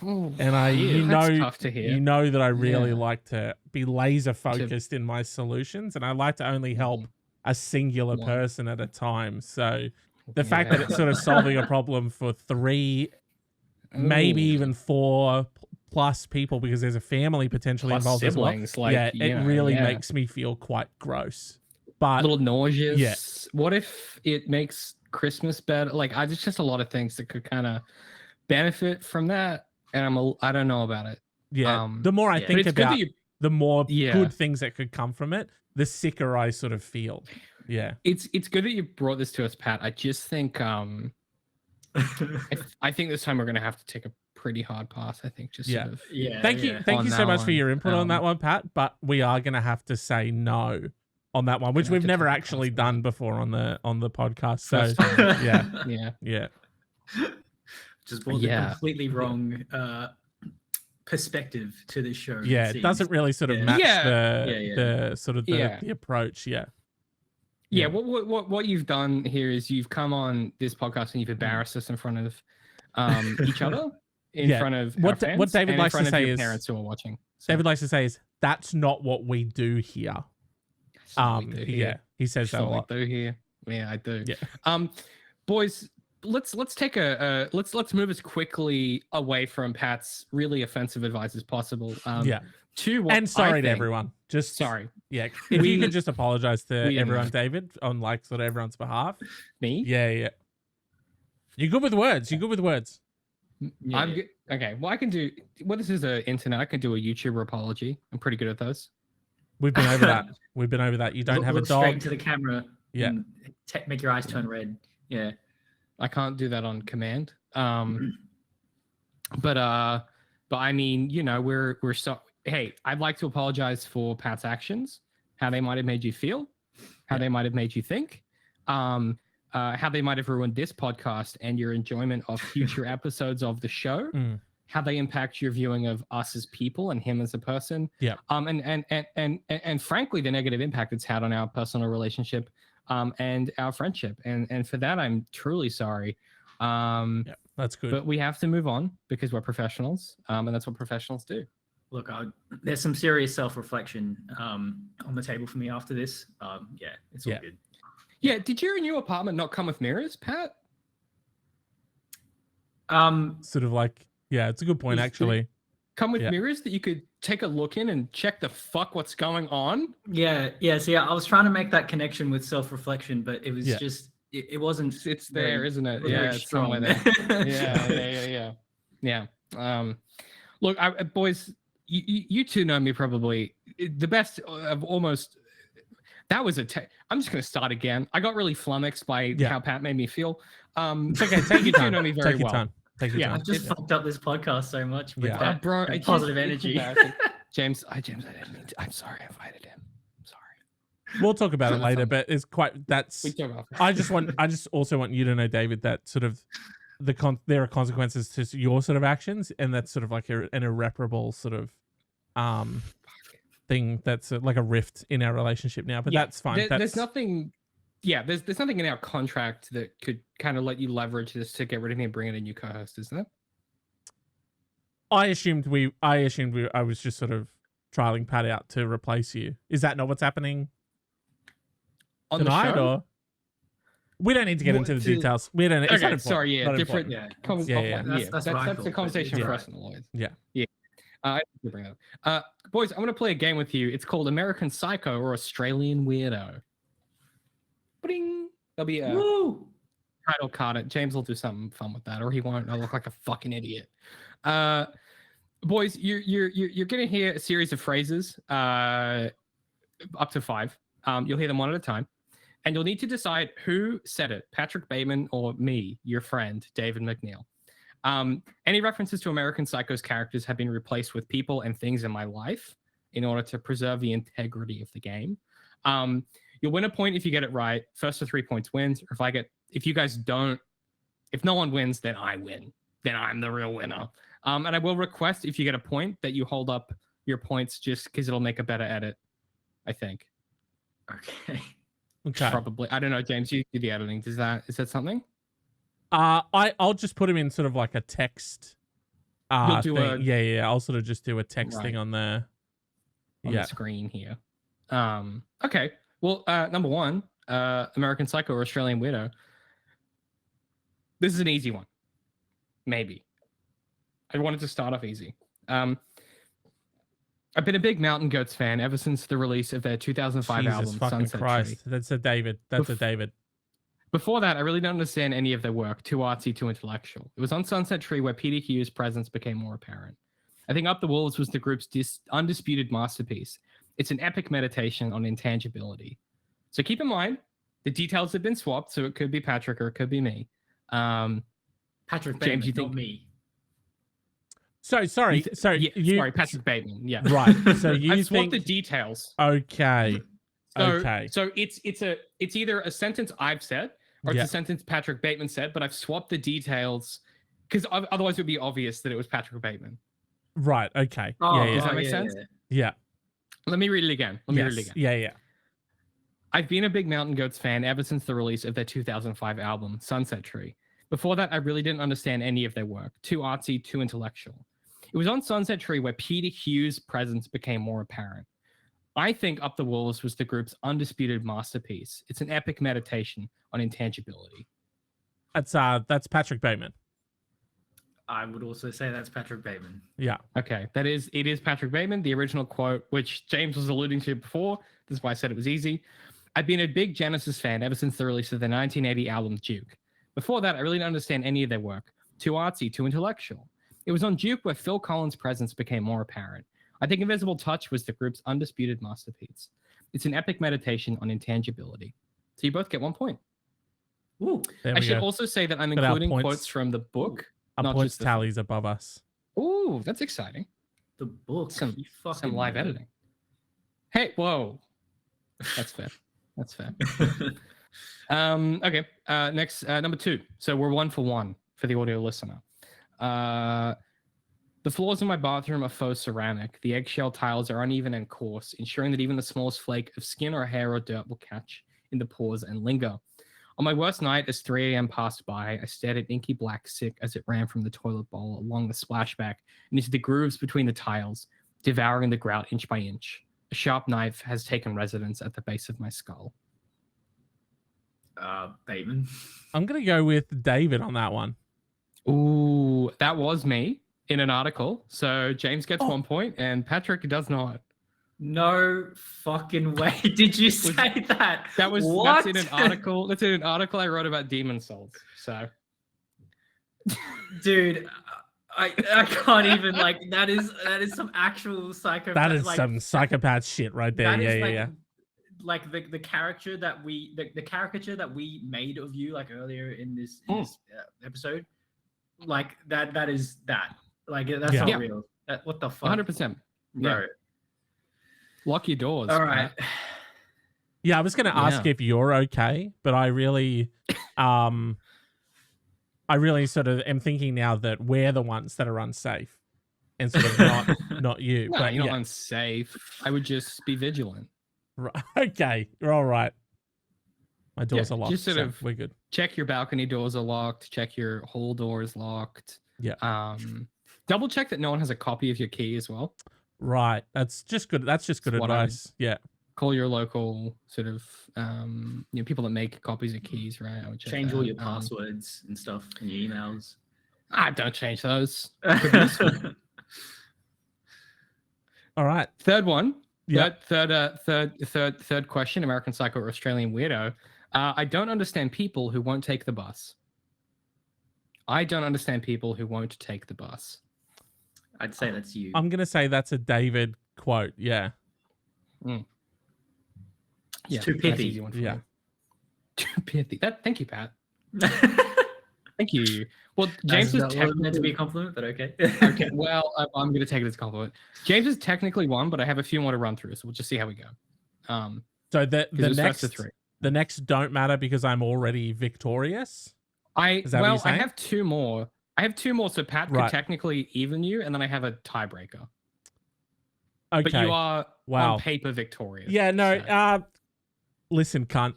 And that's tough to hear. you know that I really Yeah. like to be laser focused in my solutions, and I like to only help a singular One. person at a time. So the fact that it's sort of solving a problem for 3, maybe Ooh. even 4 plus people because there's a family potentially Plus involved siblings, as well. like, Yeah, you it know, really yeah. makes me feel quite gross. But a little nauseous. yeah. What if it makes Christmas better? Like, there's just a lot of things that could kind of benefit from that, and I don't know about it. yeah, the more I yeah. But think it's good about that you. the more Yeah. good things that could come from it, the sicker I sort of feel. Yeah. It's good that you brought this to us, Pat. I just think I think this time we're gonna have to take a pretty hard pass. I think just Yeah. sort of. Yeah. Thank you On so that much for one, your input on that one, Pat. But we are going to have to say no on that one, which Gonna have we've to never take a actually pass on done that. before on the podcast. So First time. yeah, Yeah. Just brought Yeah. the completely wrong perspective to this show. yeah, it doesn't really sort of Yeah. match Yeah. the sort of Yeah. the approach. Yeah. Yeah, what you've done here is you've come on this podcast and you've embarrassed us in front of each other, in Yeah. front of What our Da- what fans, David and in likes to front of say your is- parents who are watching. So, David likes to say is that's not what we do here. that's not what we do here. Yeah, he says That's that a not what lot. we do here. Yeah, I do. Yeah. Boys, let's take let's move as quickly away from Pat's really offensive advice as possible. Yeah. To what And sorry I to think- everyone. Just Sorry, Yeah, if you We- could just apologize to we everyone, know. David, on like sort of everyone's behalf. me. Yeah. You're good with words. You're good with words. Yeah. I'm good. Okay. Well, I can do. Well, this is the internet. I can do a YouTuber apology. I'm pretty good at those. We've been over that. We've been over that. You don't have a look straight dog. into the camera. Yeah. and make your eyes turn red. Yeah. I can't do that on command. But I mean, we're so. Hey, I'd like to apologize for Pat's actions, how they might have made you feel, how they might have made you think, how they might have ruined this podcast and your enjoyment of future episodes of the show, how they impact your viewing of us as people and him as a person. Yeah. And frankly, the negative impact it's had on our personal relationship, and our friendship. And for that, I'm truly sorry. Yeah, that's good. But we have to move on because we're professionals, and that's what professionals do. Look, there's some serious self-reflection on the table for me after this. Yeah, it's all Yeah. good. Yeah. Did your new apartment not come with mirrors, Pat? Sort of like, yeah, it's a good point, Is- actually. Come with Yeah. mirrors that you could take a look in and check the fuck what's going on? Yeah. So yeah, I was trying to make that connection with self-reflection, but it was Yeah. just it wasn't. It's there, very- isn't it? very Yeah, it's somewhere strong. there. Yeah. Look, boys, you two know me probably the best of almost. That was I'm just going to start again. I got really flummoxed by how Pat made me feel. It's okay. Take your time. Know me very Take your well. time. Take your time. I've just fucked up this podcast so much with that bro, positive energy. James, I didn't mean to. I'm sorry. I invited him. I'm sorry. We'll talk about it later, but it's quite. That's. I just also want you to know, David, that sort of there are consequences to your sort of actions, and that's sort of like an irreparable sort of thing that's like a rift in our relationship now. But that's fine. There's nothing. Yeah, there's nothing in our contract that could kind of let you leverage this to get rid of me and bring in a new co-host, isn't it? I assumed I was just sort of trialing Pat out to replace you. Is that not what's happening on tonight, the show? or we don't need to get into the details. We don't. Okay, sorry, different. That's the conversation for us and the lawyers. Yeah. I can bring that up. Boys, I'm going to play a game with you. It's called American Psycho or Australian Weirdo. Bing. There'll be a title card. James will do something fun with that, or he won't. I'll look like a fucking idiot. Boys, you're going to hear a series of phrases, up to 5. You'll hear them one at a time, and you'll need to decide who said it: Patrick Bateman or me, your friend David McNeil. Any references to American Psycho's characters have been replaced with people and things in my life in order to preserve the integrity of the game. You'll win a point if you get it right. First to 3 points wins. Or if you guys don't, if no one wins, then I win. Then I'm the real winner. And I will request if you get a point that you hold up your points just because it'll make a better edit, I think. Okay. Probably. I don't know, James, you do the editing. Is that something? I'll just put him in sort of like a text. You'll do thing. I'll sort of just do a text thing on the screen here. Okay. Well, number 1, American Psycho or Australian Weirdo. This is an easy one. Maybe. I wanted to start off easy. I've been a big Mountain Goats fan ever since the release of their 2005 album, Sunset Tree. That's a David. That's a David. Before that, I really don't understand any of their work. Too artsy, too intellectual. It was on Sunset Tree where Peter Hugh's presence became more apparent. I think Up the Wolves was the group's undisputed masterpiece. It's an epic meditation on intangibility. So keep in mind, the details have been swapped, so it could be Patrick or it could be me. Patrick Bateman, James, you think not me. Sorry, Patrick Bateman. Yeah, right. So I swapped the details. Okay. So it's either a sentence I've said or it's a sentence Patrick Bateman said, but I've swapped the details because otherwise it would be obvious that it was Patrick Bateman. Right. Okay. Does that make sense? Yeah. Let me read it again. Yeah. I've been a big Mountain Goats fan ever since the release of their 2005 album, Sunset Tree. Before that, I really didn't understand any of their work. Too artsy, too intellectual. It was on Sunset Tree where Peter Hugh's presence became more apparent. I think Up the Wolves was the group's undisputed masterpiece. It's an epic meditation on intangibility. That's Patrick Bateman. I would also say that's Patrick Bateman. Yeah. Okay. It is Patrick Bateman. The original quote, which James was alluding to before. This is why I said it was easy. I've been a big Genesis fan ever since the release of their 1980 album Duke. Before that, I really didn't understand any of their work. Too artsy, too intellectual. It was on Duke where Phil Collins' presence became more apparent. I think Invisible Touch was the group's undisputed masterpiece. It's an epic meditation on intangibility. So you both get 1 point. Ooh. I should also say that I'm including quotes from the book. Our points tallies above us. Ooh, that's exciting. The book. Some live editing. Hey, whoa. That's fair. Okay. Next, number 2. So we're 1 for 1 for the audio listener. The floors in my bathroom are faux ceramic. The eggshell tiles are uneven and coarse, ensuring that even the smallest flake of skin or hair or dirt will catch in the pores and linger. On my worst night, as 3 a.m. passed by, I stared at inky black sick as it ran from the toilet bowl along the splashback and into the grooves between the tiles, devouring the grout inch by inch. A sharp knife has taken residence at the base of my skull. Bateman. I'm going to go with David on that one. Ooh, that was me in an article. So James gets 1 point and Patrick does not. No fucking way. Did you say that? That's in an article. That's in an article I wrote about Demon Souls. So dude, I can't even like that is some actual psychopath. That is like, some psychopath shit right there. that Yeah, is yeah, like, yeah. Like the character that the caricature that we made of you like earlier in this, episode, like that is that. Like that's Yeah. not real. What the fuck? 100%. Bro. Yeah. Lock your doors. All right. Pat. Yeah, I was going to ask Yeah. if you're okay, but I really sort of am thinking now that we're the ones that are unsafe and sort of not you. No, but you're yeah. not unsafe. I would just be vigilant. Right. Okay, you're all right. My doors are locked. Just sort so of we're good. check your balcony doors are locked. Check your hall doors locked. Yeah. Double check that no one has a copy of your key as well. Right. That's just good. That's just good That's what I would- advice. Yeah. Call your local sort of people that make copies of keys, right? I would check Change all that. your passwords and stuff in your emails. Don't change those. All right. Third one. Yeah. Third question. American Psycho or Australian Weirdo. I don't understand people who won't take the bus. I don't understand people who won't take the bus. I'd say that's you. I'm gonna say that's a David quote. Yeah. It's too that's pithy. easy one for Yeah. me. Too pithy. Thank you, Pat. Thank you. Well, James was wasn't meant to be technically a compliment, but okay. okay. Well, I'm going to take it as a compliment. James is technically one, but I have a few more to run through, so we'll just see how we go. So the it was next first to three. the next don't matter because I'm already victorious. Is that what you're I saying? have two more. So Pat could Right. technically even you, and then I have a tiebreaker. Okay. But you are Wow. on paper victorious. Yeah, no, so. Listen, cunt.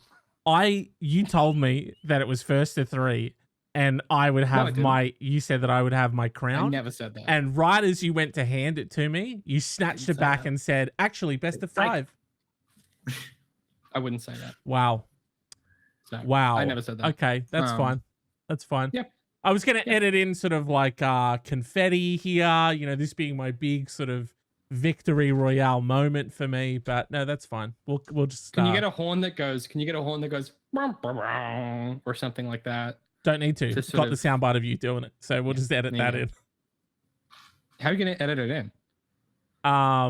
You told me that it was first to three, and I would have you said that I would have my I crown. never said that. And right as you went to hand it to me, you snatched it say back that. and said, actually, best of It's like- 5. I wouldn't say that. Wow. So, Wow. I never said that. Okay, that's fine. That's fine. Yeah. I was going to edit in sort of like confetti here, this being my big sort of victory royale moment for me, but no, that's fine. We'll just Can you get a horn that goes? "Brum, brum, brum," or something like that? don't need to. Just Got sort the soundbite of you doing it, so we'll just edit that Yeah. in. How are you going to edit it in? I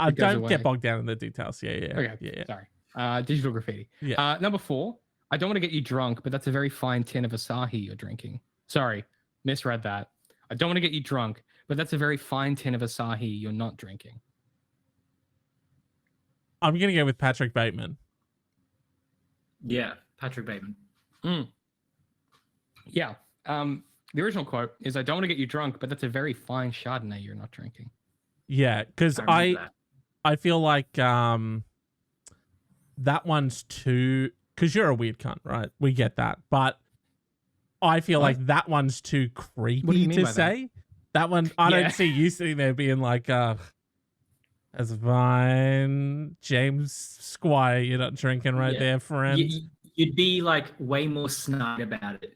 It goes don't get away. bogged down in the details. Yeah. Okay. Yeah. Sorry. Digital graffiti. Yeah. Number 4. I don't want to get you drunk, but that's a very fine tin of Asahi you're drinking. Sorry, misread that. I don't want to get you drunk, but that's a very fine tin of Asahi you're not drinking. I'm gonna go with Patrick Bateman. Yeah, Patrick Bateman. Yeah. The original quote is, "I don't want to get you drunk, but that's a very fine Chardonnay you're not drinking." Yeah, because remember that. I feel like that one's too, because you're a weird cunt, right? We get that, but I feel like that one's too creepy mean to by that? say. That one, I Yeah. don't see you sitting there being like, "That's fine, James Squire, you're not drinking right Yeah. there, friend." You'd be like way more snide about it.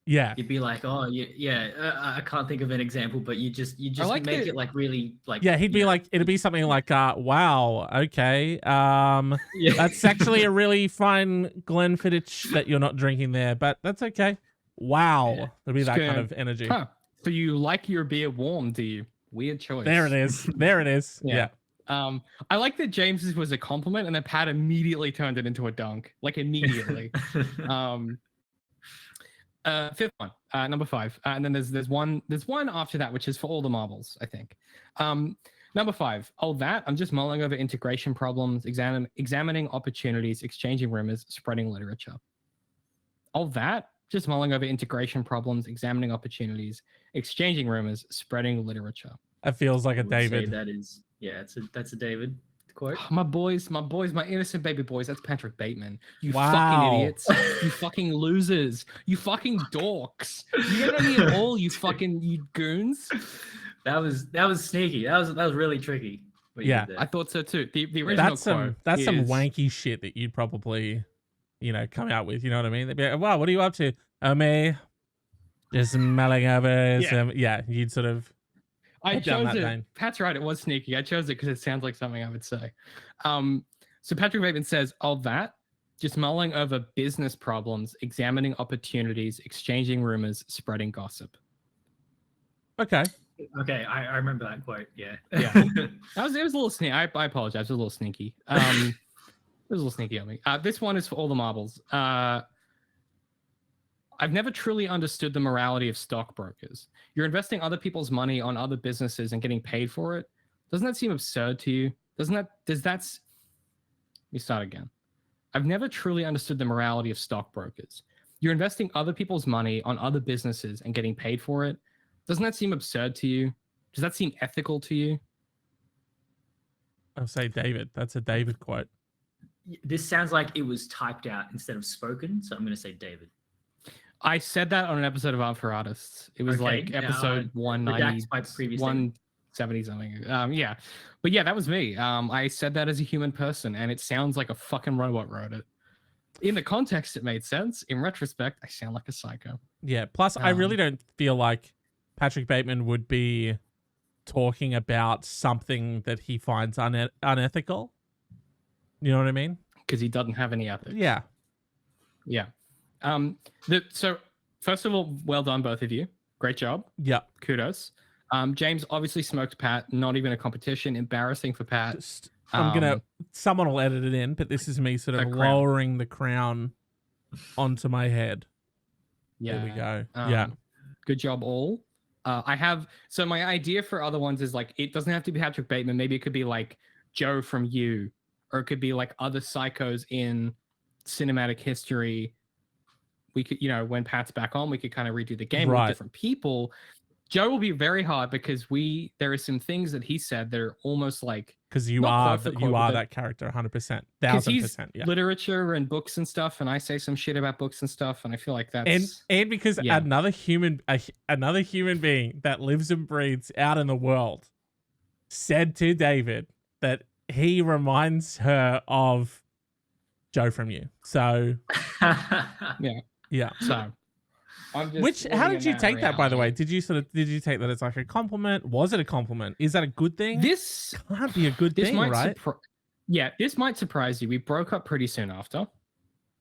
Yeah, You'd be like, "Oh, I can't think of an example," but you just like make the- it like really like. yeah, he'd be like, it'd be something like, "Wow, okay, yeah. that's actually a really fine Glenfiddich that you're not drinking there, but that's okay." Wow, Yeah. it'd be that Just kind gonna- of energy. Huh. So you like your beer warm, do you? Weird choice. There it is. There it is. Yeah. Yeah. I like that James's was a compliment, and then Pat immediately turned it into a dunk, like immediately. Fifth one, number 5, and then there's one after that, which is for all the marbles, I think. Number 5, I'm just mulling over integration problems, examining opportunities, exchanging rumors, spreading literature. Just mulling over integration problems, examining opportunities, exchanging rumors, spreading literature. That feels like a I would say David. that is, that's a David quote. My boys, my innocent baby boys. That's Patrick Bateman. You Wow. fucking idiots. You fucking losers. You fucking dorks. You don't know me at all, you goons. That was sneaky. That was really tricky. what you Yeah, did there. I thought so too. The original That's some is, wanky shit that you'd probably, come out with. You know what I mean? They'd be like, "Wow, what are you up to?" "Oh, me, just mulling over." Yeah. You'd sort of. I Head down chose that it. vein. Pat's right. It was sneaky. I chose it because it sounds like something I would say. So Patrick Bateman says, just mulling over business problems, examining opportunities, exchanging rumors, spreading gossip. Okay. Okay, I remember that quote. Yeah. Yeah. It was a little sneaky. I apologize. It was a little sneaky. It was a little sneaky on me. This one is for all the marbles. I've never truly understood the morality of stockbrokers. You're investing other people's money on other businesses and getting paid for it. Doesn't that seem absurd to you? Let me start again. I've never truly understood the morality of stockbrokers. You're investing other people's money on other businesses and getting paid for it. Doesn't that seem absurd to you? Does that seem ethical to you? I'll say David. That's a David quote. This sounds like it was typed out instead of spoken, so I'm going to say David. I said that on an episode of Art for Artists. It was like episode 190, 170 something. Yeah. But yeah, that was me. I said that as a human person, and it sounds like a fucking robot wrote it. In the context, it made sense. In retrospect, I sound like a psycho. Yeah. Plus, I really don't feel like Patrick Bateman would be talking about something that he finds unethical. You know what I mean? Because he doesn't have any ethics. Yeah. Yeah. So first of all, well done, both of you. Great job. Yeah. Kudos. James obviously smoked Pat. Not even a competition. Embarrassing for Pat. Someone will edit it in, but this is me sort of lowering the crown onto my head. Yeah. There we go. Yeah. Good job, all. So my idea for other ones is like, it doesn't have to be Patrick Bateman. Maybe it could be like Joe from You, or it could be like other psychos in cinematic history. We could, when Pat's back on, we could kind of redo the game with different people. Joe will be very hard because there are some things that he said that are almost like, because you are that character 100%, 1000%. Yeah. Literature and books and stuff, and I say some shit about books and stuff, and I feel like that's and because another human being that lives and breathes out in the world said to David that he reminds her of Joe from You. So yeah. So how did you take that, by the way? Did you take that as like a compliment? Was it a compliment? Is that a good thing? This can't be a good thing, right? This might surprise you. We broke up pretty soon after.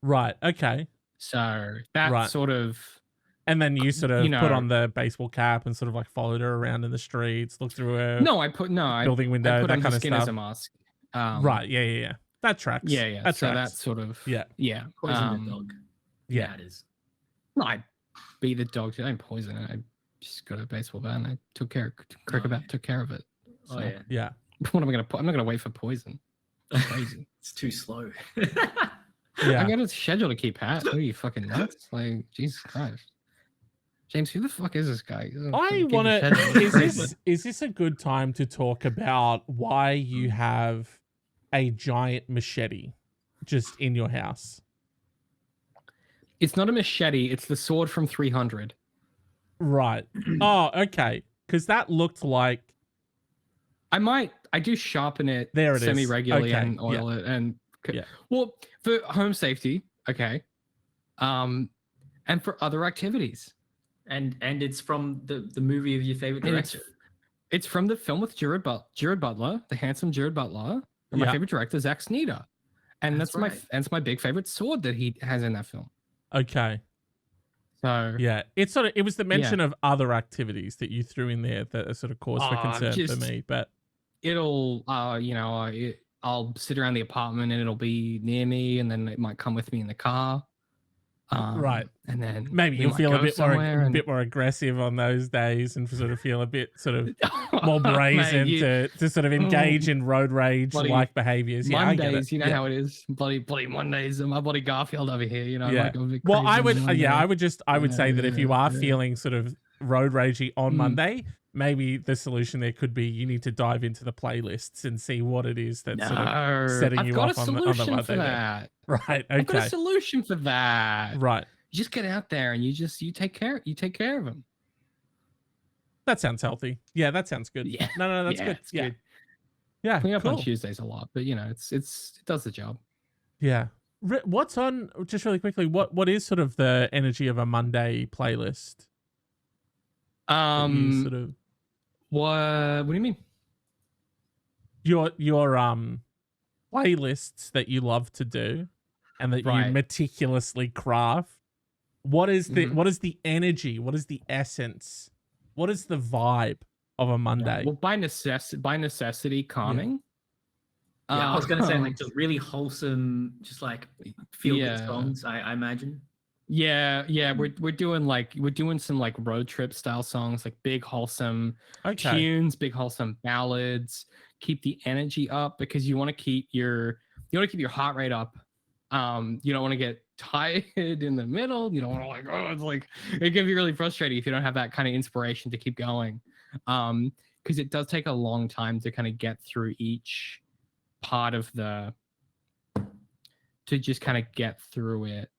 Right. Okay. So that sort of, and then you sort of put on the baseball cap and sort of like followed her around in the streets, looked through her building window, I put that on kind of skin stuff. As a mask. Right. Yeah. That tracks. Yeah. That so tracks. that sort of yeah. Poison the dog. Yeah, it is. No, I beat the dog. I didn't poison it. I just got a baseball bat and I took care of it. So, yeah. What am I gonna put? I'm not gonna wait for poison. That's crazy. It's too slow. I got a schedule to keep Pat. What are you fucking nuts? Like, Jesus Christ. James, who the fuck is this guy? I want to. Is this a good time to talk about why you have a giant machete just in your house? It's not a machete. It's the sword from 300. Right. Oh, okay. Because that looked like. I do sharpen it semi-regularly and oil it and. Well, for home safety, okay. And for other activities. And it's from the movie of your favorite director. It's from the film with Jared Butler, the handsome Jared Butler, and my favorite director, Zack Snyder. And that's my big favorite sword that he has in that film. Okay. So yeah, it was the mention of other activities that you threw in there that are sort of cause for concern for me. But it'll I'll sit around the apartment and it'll be near me, and then it might come with me in the car. Right. And then maybe you'll feel a bit more aggressive on those days and sort of feel a bit sort of more brazen to sort of engage in road rage like behaviors. Mondays, you know how it is. Bloody Mondays and my bloody Garfield over here, Yeah. Well, I would say that if you are feeling sort of road ragey on Monday, maybe the solution there could be you need to dive into the playlists and see what it is that's sort of setting you off on the Monday. For that. Right. Okay. I've got a solution for that. Right. You just get out there and you take care of them. That sounds healthy. Yeah, that sounds good. Yeah. No, that's good. Yeah. Good. Yeah. Clean up on Tuesdays a lot, but it does the job. Yeah. What's on, just really quickly, what is sort of the energy of a Monday playlist? What do you mean? Your playlists that you love to do and that you meticulously craft. What is the energy? What is the essence? what is the vibe of a Monday? Well, by necessity, calming. Yeah, I was gonna say like Um, just really wholesome, just like feel good Yeah. songs. I imagine. yeah, we're doing some like road trip style songs, like big wholesome Okay. tunes, big wholesome ballads. Keep the energy up because you want to keep your heart rate up. You don't want to get tired in the middle. You don't want to like, oh, it's like it can be really frustrating if you don't have that kind of inspiration to keep going. Because it does take a long time to kind of get through each part of to just kind of get through it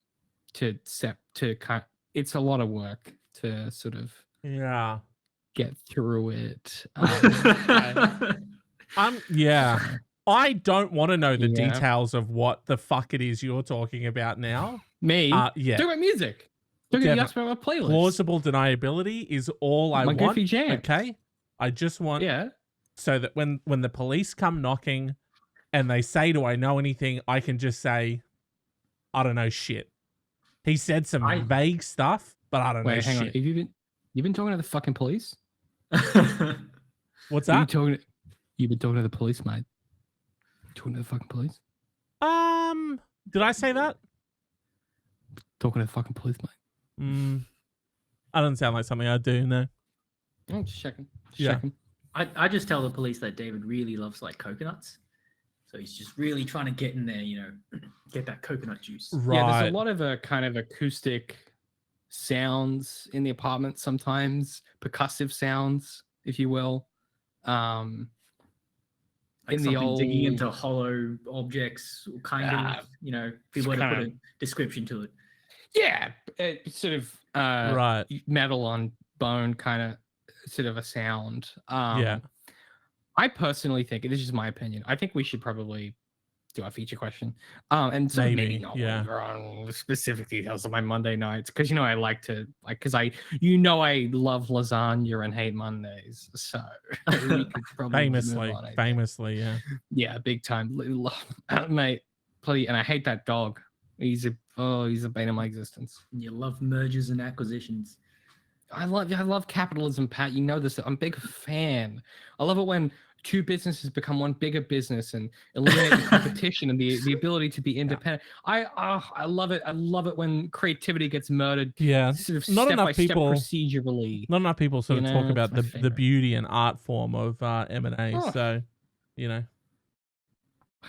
it's a lot of work to sort of Yeah. get through it. Yeah. I don't want to know the Yeah. details of what the fuck it is you're talking about now. Me, Yeah. talk about music. You asked me about playlist. Plausible deniability is all I My want. goofy jams. Okay. I just want so that when the police come knocking and they say, "Do I know anything?" I can just say, "I don't know shit." He said some vague stuff, but I don't know hang shit. on. Have you've been talking to the fucking police? What's that? You've been talking to the police, mate. Talking to the fucking police? Did I say that? Talking to the fucking police, mate. I don't sound like something I do, no. I'm just checking. Checking. I just tell the police that David really loves like coconuts. So he's just really trying to get in there, you know, get that coconut juice. Right. Yeah, there's a lot of kind of acoustic sounds in the apartment sometimes, percussive sounds, if you will. Like in something the old digging into hollow objects, kind of, you know, if you were to put a description to it. Yeah, sort of right, metal on bone kind of sort of a sound. Yeah. I personally think, this is my opinion, I think we should probably do our feature question. And so maybe not on specific details of my Monday nights, because you know I like to because I love lasagna and hate Mondays. So we could probably famously, yeah. Yeah, big time. Mate, please, and I hate that dog. He's a bane of my existence. You love mergers and acquisitions. I love capitalism, Pat. You know this. I'm a big fan. I love it when two businesses become one bigger business and eliminate the competition and the ability to be independent. I love it. I love it when creativity gets murdered. Yeah, sort of not step enough by step people procedurally. Not enough people sort of talk about the favorite. beauty and art form of M&A. So, you know,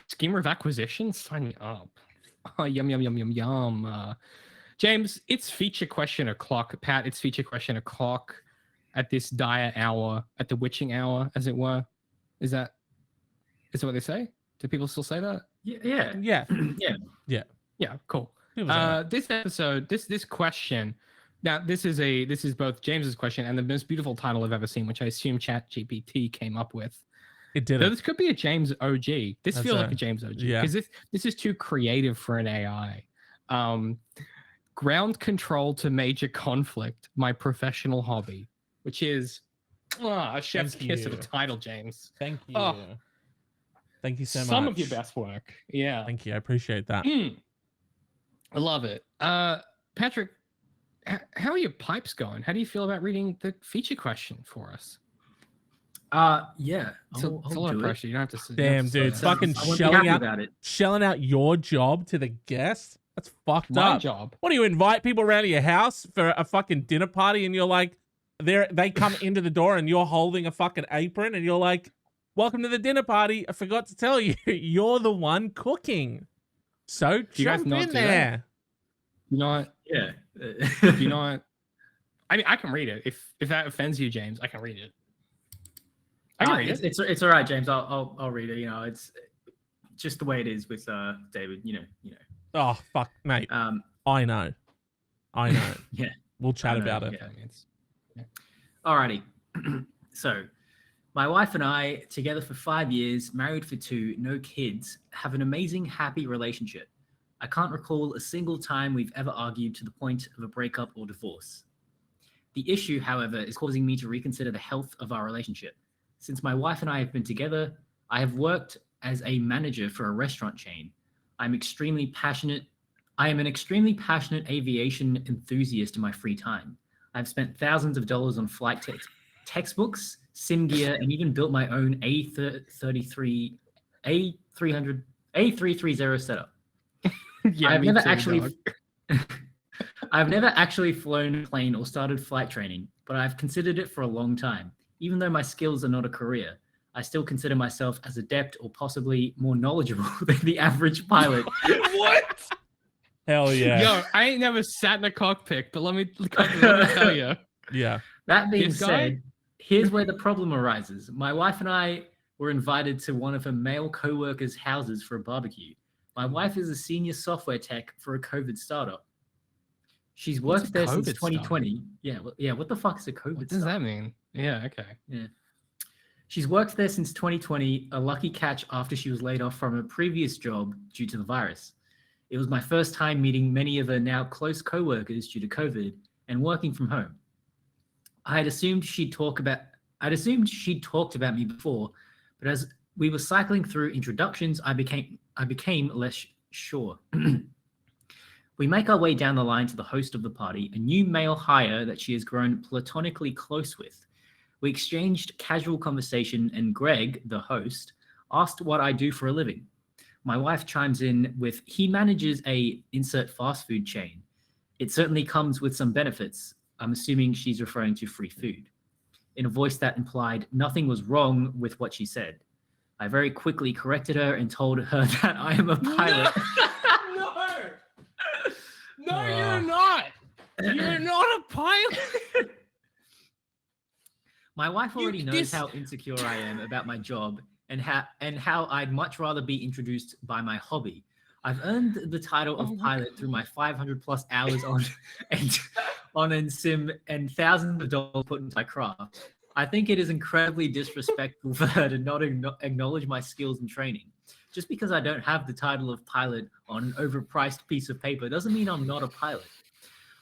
scheme of acquisition, sign me up. Oh, yum yum yum yum yum. James, it's feature question o'clock. Pat, it's feature question o'clock at this dire hour, at the witching hour, as it were. Is that what they say? Do people still say that? Yeah. Cool. This episode, this question. Now, this is both James's question and the most beautiful title I've ever seen, which I assume ChatGPT came up with. It did. So this could be a James OG. This feels like a James OG because this is too creative for an AI. Ground control to major conflict, my professional hobby, which is a chef's kiss of a title, James. Thank you. Thank you so much. Some of your best work. Yeah. Thank you. I appreciate that. I love it. Patrick, how are your pipes going? How do you feel about reading the feature question for us? Yeah. It's a lot of pressure. You don't have to. Damn, dude. Fucking shelling out your job to the guest. That's fucked up. My job. What do you invite people around to your house for a fucking dinner party and you're like, they come into the door and you're holding a fucking apron and you're like, welcome to the dinner party. I forgot to tell you, you're the one cooking. So jump in there. You know what? Yeah. You know what? I mean, I can read it. If that offends you, James, I can read it. I can read it. It's all right, James. I'll read it. You know, it's just the way it is with David. You know. Oh fuck, mate. I know. Yeah. We'll chat about it. Yeah. Alrighty. So, my wife and I, together for 5 years, married for 2, no kids, have an amazing, happy relationship. I can't recall a single time we've ever argued to the point of a breakup or divorce. The issue, however, is causing me to reconsider the health of our relationship. Since my wife and I have been together, I have worked as a manager for a restaurant chain. I am an extremely passionate aviation enthusiast in my free time. I've spent thousands of dollars on flight textbooks, sim gear, and even built my own A33, A330 setup. Yeah, I've me never too, actually dog. I've never actually flown a plane or started flight training, but I've considered it for a long time. Even though my skills are not a career, I still consider myself as adept or possibly more knowledgeable than the average pilot. What? Hell yeah. Yo, I ain't never sat in a cockpit, but let me tell you. Yeah. That being This guy? said, here's where the problem arises. My wife and I were invited to one of her male co-workers' houses for a barbecue. My wife is a senior software tech for a COVID startup. She's What's worked a there since COVID 2020. Yeah, what the fuck is a COVID What does startup? that mean? Yeah, okay. Yeah. She's worked there since 2020, a lucky catch after she was laid off from her previous job due to the virus. It was my first time meeting many of her now close co-workers due to COVID and working from home. I'd assumed she'd talked about me before, but as we were cycling through introductions, I became less sure. We make our way down the line to the host of the party, a new male hire that she has grown platonically close with. We exchanged casual conversation, and Greg, the host, asked what I do for a living. My wife chimes in with, he manages a insert fast food chain. It certainly comes with some benefits. I'm assuming she's referring to free food. In a voice that implied nothing was wrong with what she said. I very quickly corrected her and told her that I am a pilot. No, you're not. You're not a pilot. My wife already knows this- how insecure I am about my job and how I'd much rather be introduced by my hobby. I've earned the title of pilot through my 500 plus hours on sim and thousands of dollars put into my craft. I think it is incredibly disrespectful for her to not acknowledge my skills and training. Just because I don't have the title of pilot on an overpriced piece of paper doesn't mean I'm not a pilot.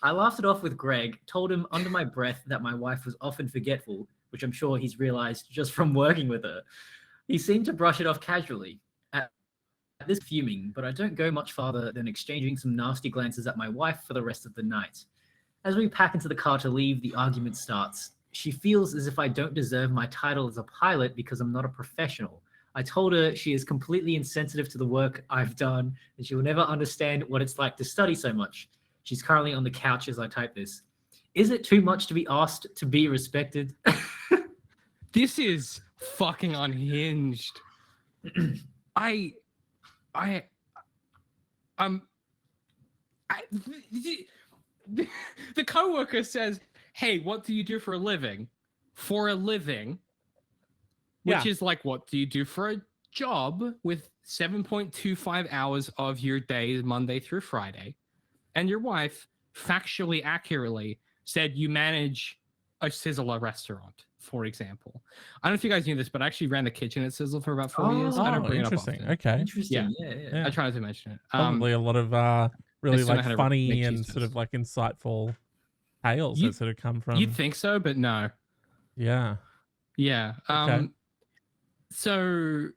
I laughed it off with Greg, told him under my breath that my wife was often forgetful, which I'm sure he's realized just from working with her. He seemed to brush it off casually. At this fuming, but I don't go much farther than exchanging some nasty glances at my wife for the rest of the night. As we pack into the car to leave, the argument starts. She feels as if I don't deserve my title as a pilot because I'm not a professional. I told her she is completely insensitive to the work I've done and she will never understand what it's like to study so much. She's currently on the couch as I type this. Is it too much to be asked to be respected? This is fucking unhinged. The coworker says, "Hey, what do you do for a living?" For a living, which is like, what do you do for a job with 7.25 hours of your day, Monday through Friday? And your wife factually accurately said you manage a Sizzler restaurant, for example. I don't know if you guys knew this, but I actually ran the kitchen at Sizzler for about 4 years. I don't bring it up interesting. often. Okay. Interesting. Yeah. I try not to mention it. Probably a lot of really still know like how to funny make and cheese sort of toast. like insightful tales You- that sort of come from. You'd think so, but no. Yeah. Yeah. Okay. So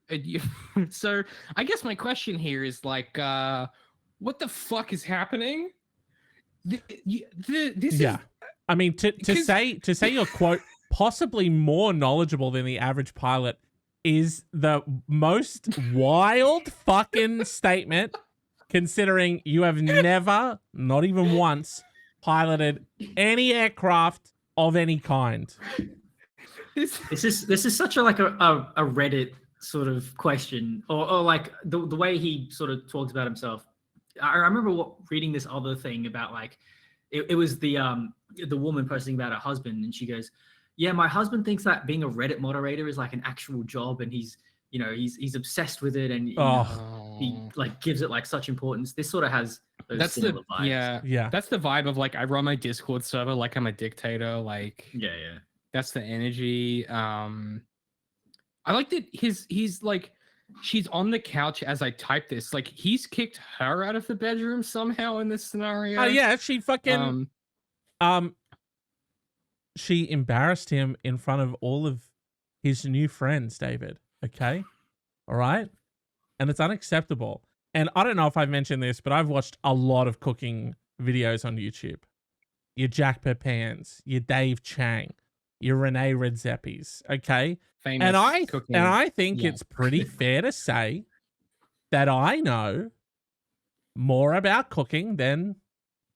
so I guess my question here is like, what the fuck is happening? This Yeah. is I mean, to because- say you're quote possibly more knowledgeable than the average pilot is the most wild fucking statement, considering you have never, not even once, piloted any aircraft of any kind. This is such a like a Reddit sort of question, or like the way he sort of talks about himself. I remember reading this other thing about like it was the woman posting about her husband, and she goes, "Yeah, my husband thinks that being a Reddit moderator is like an actual job, and he's obsessed with it, and he like gives it like such importance." This sort of has those that's similar the vibes. Yeah. that's the vibe of like I run my Discord server like I'm a dictator. Like Yeah. that's the energy. I like that he's like she's on the couch as I type this. Like he's kicked her out of the bedroom somehow in this scenario. Oh yeah, she fucking she embarrassed him in front of all of his new friends, David. Okay? All right? And it's unacceptable. And I don't know if I've mentioned this, but I've watched a lot of cooking videos on YouTube. Your Jack Pepans, your Dave Chang, your Renee Redzepis, okay? Famous And I cooking. think Yeah. it's pretty fair to say that I know more about cooking than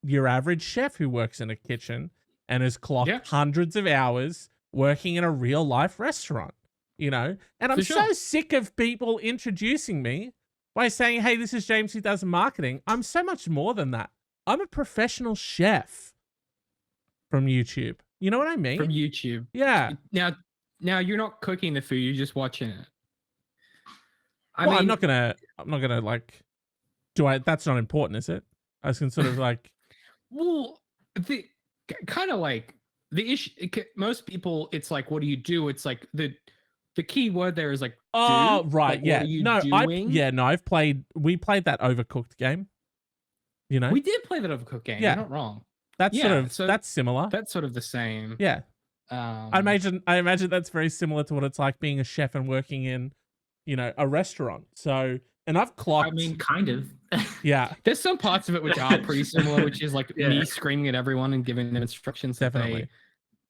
your average chef who works in a kitchen and has clocked Yeah. hundreds of hours working in a real life restaurant, you know? And I'm For sure. so sick of people introducing me by saying, hey, this is James who does marketing. I'm so much more than that. I'm a professional chef from YouTube. You know what I mean? From YouTube. Yeah. Now you're not cooking the food, you're just watching it. Well, I'm not gonna like that's not important, is it? I can sort of like Well, the kind of like the issue. Most people, it's like, what do you do? It's like the key word there is like, oh do? right, Like, yeah. What are you No, doing? we played that Overcooked game. You know, We did play that Overcooked game. Yeah. You're not wrong. that's yeah, sort of so that's similar. That's sort of the same. Yeah. I imagine that's very similar to what it's like being a chef and working in, you know, a restaurant. So, and I've clocked. I mean, kind of. Yeah, There's some parts of it which are pretty similar, which is like Yeah. me screaming at everyone and giving them instructions that definitely.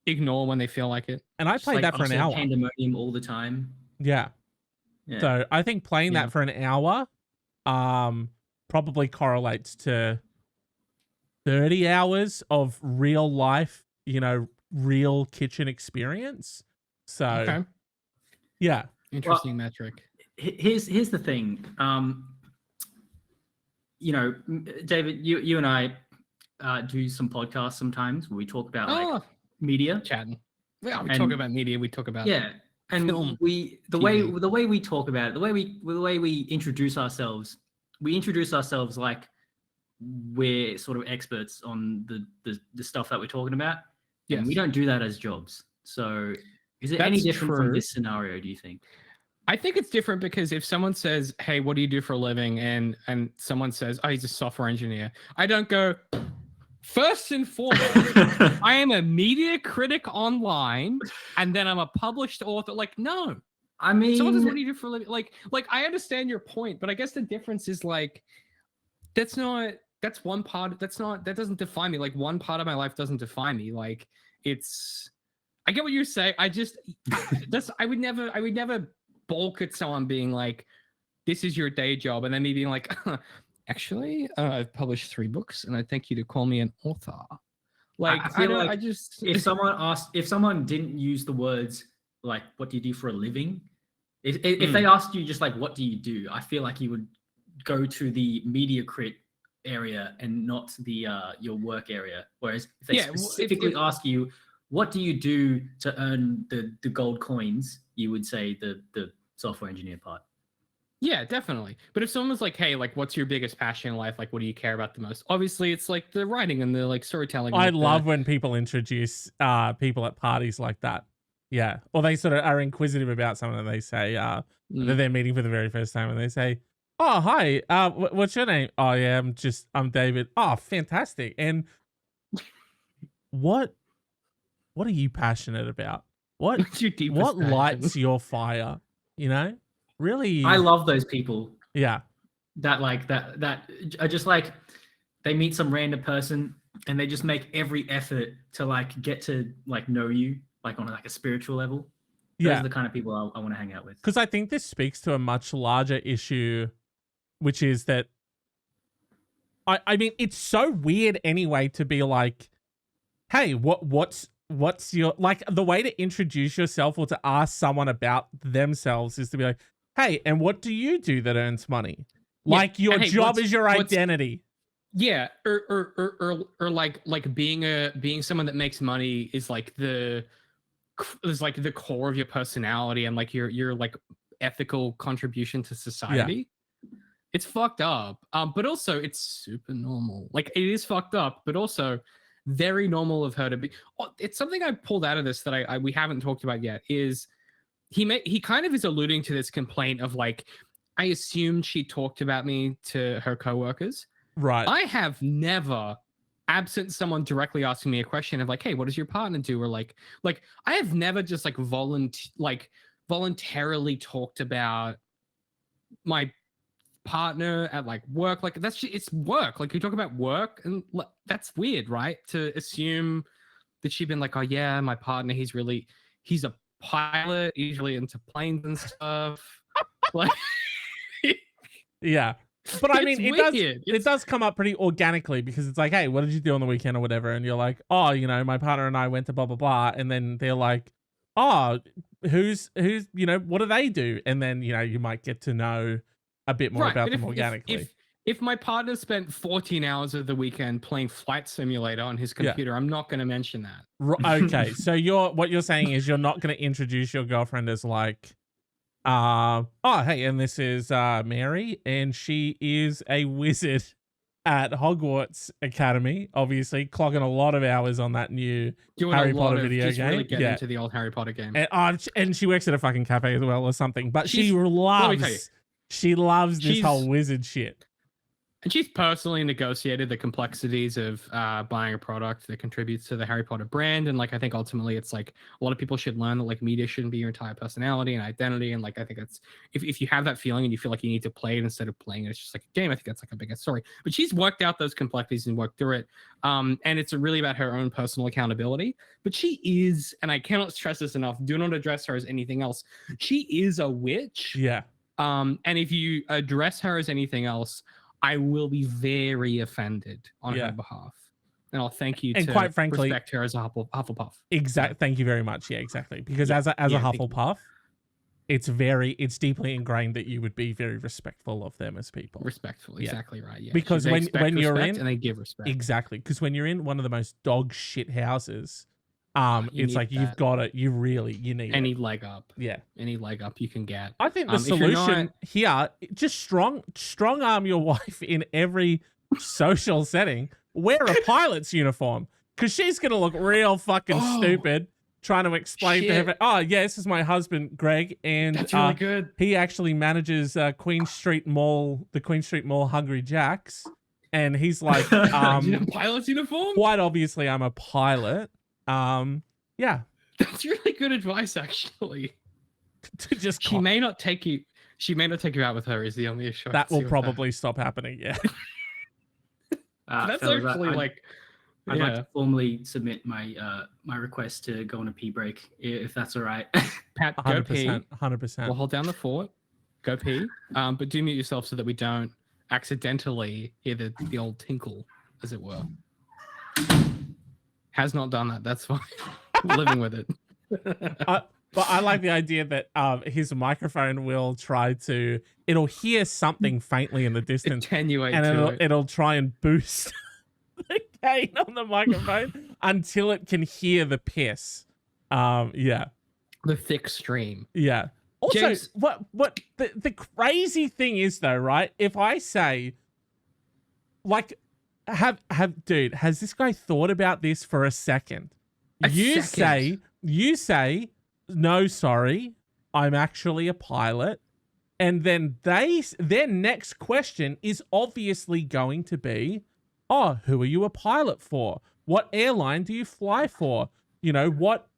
they ignore when they feel like it. And I Just, played like, that for an also hour. Pandemonium all the time. Yeah. Yeah. So I think playing Yeah. that for an hour, probably correlates to 30 hours of real life, you know, real kitchen experience. So Okay. yeah. Interesting metric. Here's the thing. You know, David, you and I do some podcasts sometimes where we talk about like media. Chatting. Yeah, we And- talk about media. We talk about Yeah, and film, the TV. way we talk about it, the way we introduce ourselves, like we're sort of experts on the stuff that we're talking about. Yes. And we don't do that as jobs. So is it any That's different true. from this scenario, do you think? I think it's different because if someone says, "Hey, what do you do for a living?" and someone says, "Oh, he's a software engineer," I don't go. First and foremost, I am a media critic online, and then I'm a published author. Like, no. I mean, Someone says, "What do you do for a living?" Like I understand your point, but I guess the difference is like, that's one part. That doesn't define me. Like, one part of my life doesn't define me. Like, I get what you're saying. I would never bulk at someone being like, this is your day job, and then me being like, actually, I've published 3 books and I'd thank you to call me an author. Like, I feel like I just if someone didn't use the words like, what do you do for a living? If they asked you just like, what do you do? I feel like you would go to the media crit area and not the your work area. Whereas if they specifically ask you, what do you do to earn the gold coins? You would say the software engineer part. Yeah, definitely. But if someone was like, hey, like, what's your biggest passion in life? Like, what do you care about the most? Obviously, it's like the writing and the like storytelling. I love when people introduce people at parties like that. Yeah. Or they sort of are inquisitive about something and they say that they're meeting for the very first time and they say, oh, hi, what's your name? Oh, yeah, I'm David. Oh, fantastic. And what are you passionate about? What's your deepest what passion? lights your fire? You know? Really? I love those people. Yeah. That are just like, they meet some random person and they just make every effort to like get to like know you like on like a spiritual level. Those are the kind of people I want to hang out with. Because I think this speaks to a much larger issue, which is that I mean, it's so weird anyway to be like, hey, what's your, like, the way to introduce yourself or to ask someone about themselves is to be like, hey, and what do you do that earns money? Like, your job is your identity. Yeah, or like being someone that makes money is like the core of your personality and like your like ethical contribution to society. It's fucked up. But also it's super normal. Like, it is fucked up, but also very normal of her to be. It's something I pulled out of this that we haven't talked about yet. Is he kind of is alluding to this complaint of like, I assumed she talked about me to her coworkers. Right. I have never, absent someone directly asking me a question of like, hey, what does your partner do? Or like I have never just like voluntarily talked about my partner at like work. Like, it's work. Like, you talk about work, and that's weird, right? To assume that she'd been like, oh yeah, my partner, he's a pilot, usually into planes and stuff. Like, Yeah. But I it's mean, weird. it does come up pretty organically because it's like, hey, what did you do on the weekend or whatever? And you're like, oh, you know, my partner and I went to blah, blah, blah. And then they're like, oh, who's, you know, what do they do? And then, you know, you might get to know a bit more about them organically. If my partner spent 14 hours of the weekend playing Flight Simulator on his computer, I'm not going to mention that. Okay. So what you're saying is you're not going to introduce your girlfriend as like, oh, hey, and this is Mary, and she is a wizard at Hogwarts Academy, obviously clogging a lot of hours on that new Harry Potter video game. Really getting into the old Harry Potter game. And she works at a fucking cafe as well or something. But she loves this whole wizard shit. And she's personally negotiated the complexities of buying a product that contributes to the Harry Potter brand. And like, I think ultimately it's like a lot of people should learn that like media shouldn't be your entire personality and identity. And like, I think that's, if you have that feeling and you feel like you need to play it instead of playing it, it's just like a game. I think that's like a bigger story, but she's worked out those complexities and worked through it. And it's really about her own personal accountability, but she is, and I cannot stress this enough, do not address her as anything else. She is a witch. Yeah. And if you address her as anything else, I will be very offended on her behalf. And I'll thank you and to quite frankly, respect her as a Hufflepuff. Exactly. Thank you very much. Yeah, exactly. Because as a Hufflepuff, it's deeply ingrained that you would be very respectful of them as people. Respectful, exactly right. Yeah. Because when you're in, and they give respect. Exactly. Because when you're in one of the most dog shit houses, it's like you've got it. You need any leg up. Yeah, any leg up you can get. I think the solution here, just strong arm your wife in every social setting. Wear a pilot's uniform because she's gonna look real fucking stupid trying to explain to her. Oh yeah, this is my husband Greg, and that's really good. He actually manages the Queen Street Mall Hungry Jacks, and he's like, pilot's uniform. Quite obviously, I'm a pilot. Yeah, that's really good advice, actually. To just she may not take you out with her is the only issue. That will probably stop happening. Yeah. That's actually like. I'd like to formally submit my my request to go on a pee break, if that's all right. Pat, go pee. 100%. We'll hold down the fort. Go pee. But do mute yourself so that we don't accidentally hear the old tinkle, as it were. Has not done that. That's fine. Living with it. But I like the idea that his microphone will it'll hear something faintly in the distance, attenuate, and it'll try and boost the gain on the microphone until it can hear the piss. Yeah. The thick stream. Yeah. Also, James, what the crazy thing is though, right? If I say, like, dude, has this guy thought about this for a second? You say, no, sorry, I'm actually a pilot. And then their next question is obviously going to be, oh, who are you a pilot for? What airline do you fly for? You know, what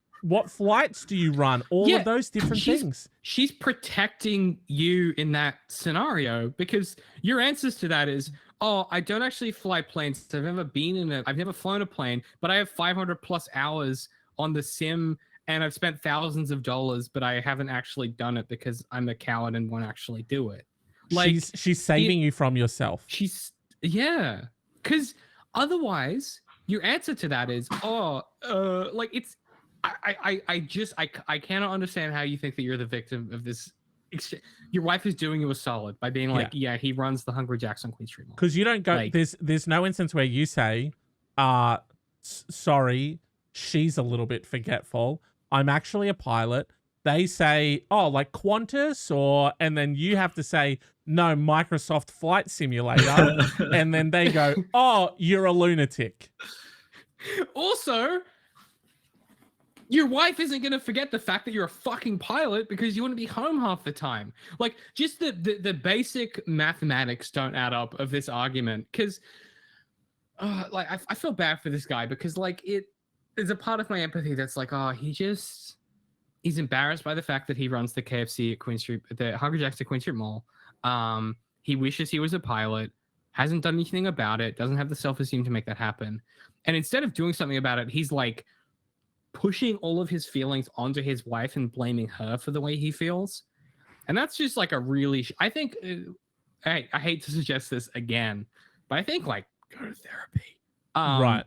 flights do you run? All of those different things. She's protecting you in that scenario because your answers to that is, oh, I don't actually fly planes. I've never flown a plane, but I have 500 plus hours on the sim and I've spent thousands of dollars, but I haven't actually done it because I'm a coward and won't actually do it. Like she's saving you from yourself. Because otherwise your answer to that is, like it's, I cannot understand how you think that you're the victim of this. Your wife is doing you a solid by being like, he runs the Hungry Jacks on Queen Street Mall. Because you don't go, like, there's no instance where you say, sorry, she's a little bit forgetful. I'm actually a pilot. They say, oh, like Qantas, and then you have to say, no, Microsoft Flight Simulator. And then they go, oh, you're a lunatic. Also, your wife isn't going to forget the fact that you're a fucking pilot because you wouldn't be home half the time. Like, just the basic mathematics don't add up of this argument. Because, like, I feel bad for this guy because, like, there's a part of my empathy that's like, oh, he's embarrassed by the fact that he runs the KFC at Queen Street, the Hungry Jacks at Queen Street Mall. He wishes he was a pilot, hasn't done anything about it, doesn't have the self-esteem to make that happen. And instead of doing something about it, he's like pushing all of his feelings onto his wife and blaming her for the way he feels. And that's just like a really, I think, I hate to suggest this again, but I think like go to therapy. Right.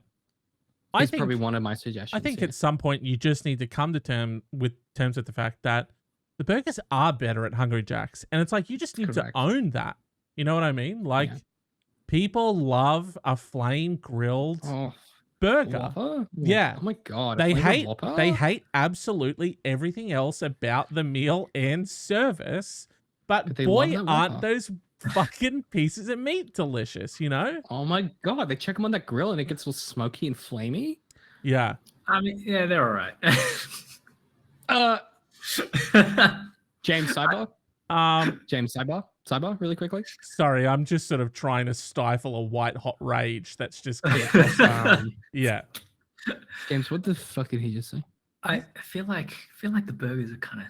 That's probably one of my suggestions. I think here. at some point you just need to come to terms with the fact that the burgers are better at Hungry Jack's. And it's like, you just need to own that. You know what I mean? Like, people love a flame grilled burger. Whopper? Yeah. Oh my God. They hate absolutely everything else about the meal and service. But boy, aren't those fucking pieces of meat delicious, you know? Oh my God. They check them on that grill and it gets all smoky and flamey. Yeah. I mean, yeah, they're all right. James, sidebar? James, sidebar, really quickly. Sorry, I'm just sort of trying to stifle a white hot rage that's just yeah. James, what the fuck did he just say? I feel like the burgers are kind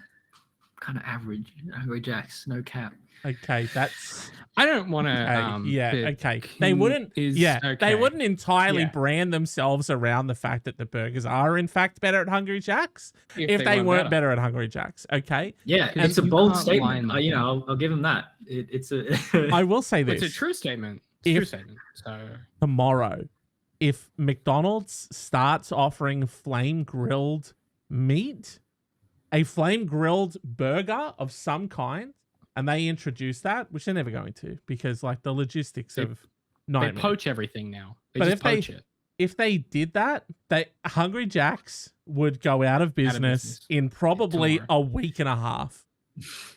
of average. Hungry Jack's, no cap. Okay, that's. I don't want to. Okay. They wouldn't. They wouldn't entirely Yeah. brand themselves around the fact that the burgers are in fact better at Hungry Jack's if they weren't better at Hungry Jack's. Okay. Yeah, it's a bold statement. You know, I'll give them that. It's a. I will say this. It's a true statement. It's a true statement. So tomorrow, if McDonald's starts offering flame grilled meat, a flame grilled burger of some kind, and they introduce that, which they're never going to, because like the logistics of nightmare. They poach everything now. But if they did that, Hungry Jack's would go out of business in probably a week and a half.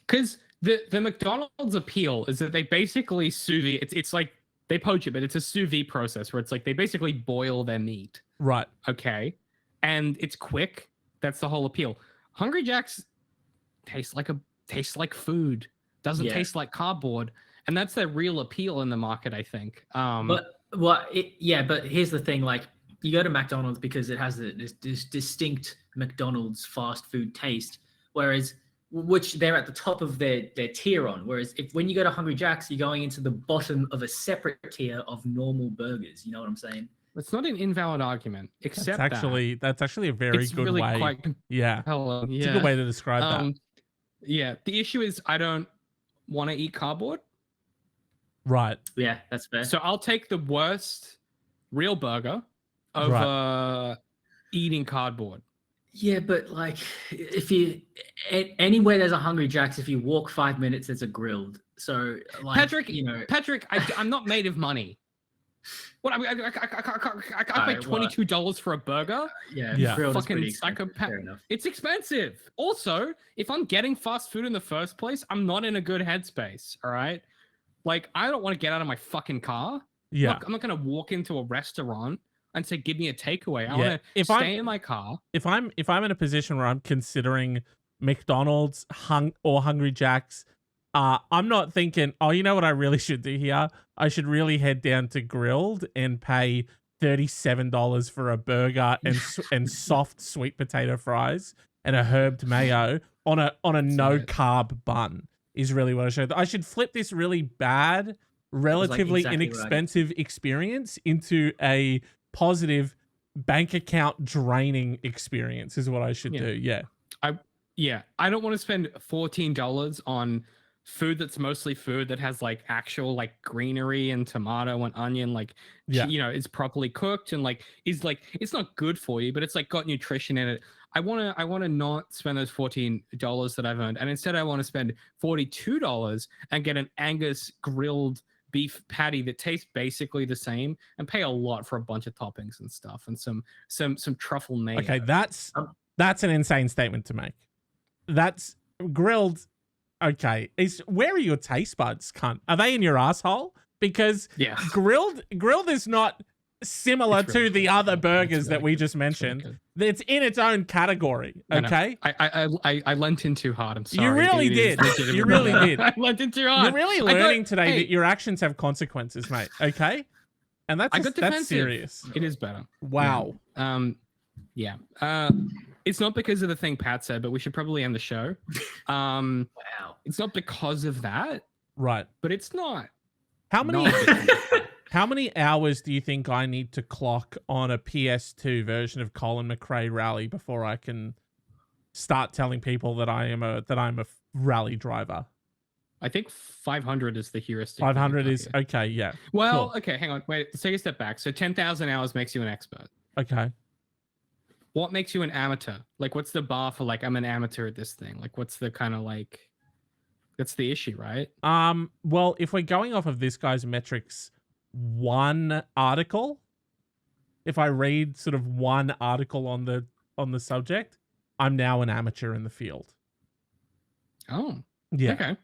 Because the McDonald's appeal is that they basically sous vide. It's like they poach it, but it's a sous vide process where it's like they basically boil their meat. Right. Okay. And it's quick. That's the whole appeal. Hungry Jack's tastes like food. Doesn't taste like cardboard, and that's their real appeal in the market, I think. But here's the thing: like, you go to McDonald's because it has this distinct McDonald's fast food taste, which they're at the top of their tier on. Whereas when you go to Hungry Jack's, you're going into the bottom of a separate tier of normal burgers. You know what I'm saying? It's not an invalid argument, except that's actually a very good really way. Quite yeah, it's a good way to describe that. Yeah, the issue is I don't want to eat cardboard. Right. Yeah, that's fair. So I'll take the worst real burger over eating cardboard. Yeah, but like if you anywhere there's a Hungry Jack's, if you walk 5 minutes, there's a grilled. So like Patrick, I'm not made of money. What I pay $22 for a burger? Yeah. Fucking psychopath. It's expensive. Also, if I'm getting fast food in the first place, I'm not in a good headspace. All right, like I don't want to get out of my fucking car. Yeah, look, I'm not gonna walk into a restaurant and say, "Give me a takeaway." I want to stay in my car. If I'm in a position where I'm considering McDonald's, Hungry Jack's. I'm not thinking, oh, you know what I really should do here? I should really head down to Grilled and pay $37 for a burger and soft sweet potato fries and a herbed mayo on a no carb bun is really what I should. I should flip this really bad, relatively inexpensive experience into a positive bank account draining experience is what I should do. Yeah. I don't want to spend $14 on food that's mostly food that has like actual like greenery and tomato and onion, like is properly cooked and like is like it's not good for you, but it's like got nutrition in it. I want to not spend those $14 that I've earned, and instead I want to spend $42 and get an Angus grilled beef patty that tastes basically the same and pay a lot for a bunch of toppings and stuff and some truffle mayo. Okay, that's an insane statement to make. That's grilled. Okay, where are your taste buds, cunt? Are they in your asshole? Because grilled is not similar to the other burgers that we just mentioned. It's in its own category. Okay, I lent in too hard. I'm sorry. You really did. You really did. I lent in too hard. You're really learning today that your actions have consequences, mate. Okay, and that's serious. It is better. Wow. It's not because of the thing Pat said, but we should probably end the show. Wow. It's not because of that. Right. But it's not. How many How many hours do you think I need to clock on a PS2 version of Colin McRae Rally before I can start telling people that I'm a rally driver? I think 500 is the heuristic. that you've 500 got is here. okay. Yeah. Well, cool. okay, hang on. Wait, let's take a step back. So 10,000 hours makes you an expert. Okay. What makes you an amateur? Like, what's the bar for like, I'm an amateur at this thing? Like, what's the kind of like, that's the issue, right? Well, if we're going off of this guy's metrics, one article, if I read sort of one article on the subject, I'm now an amateur in the field. Oh, Yeah. okay.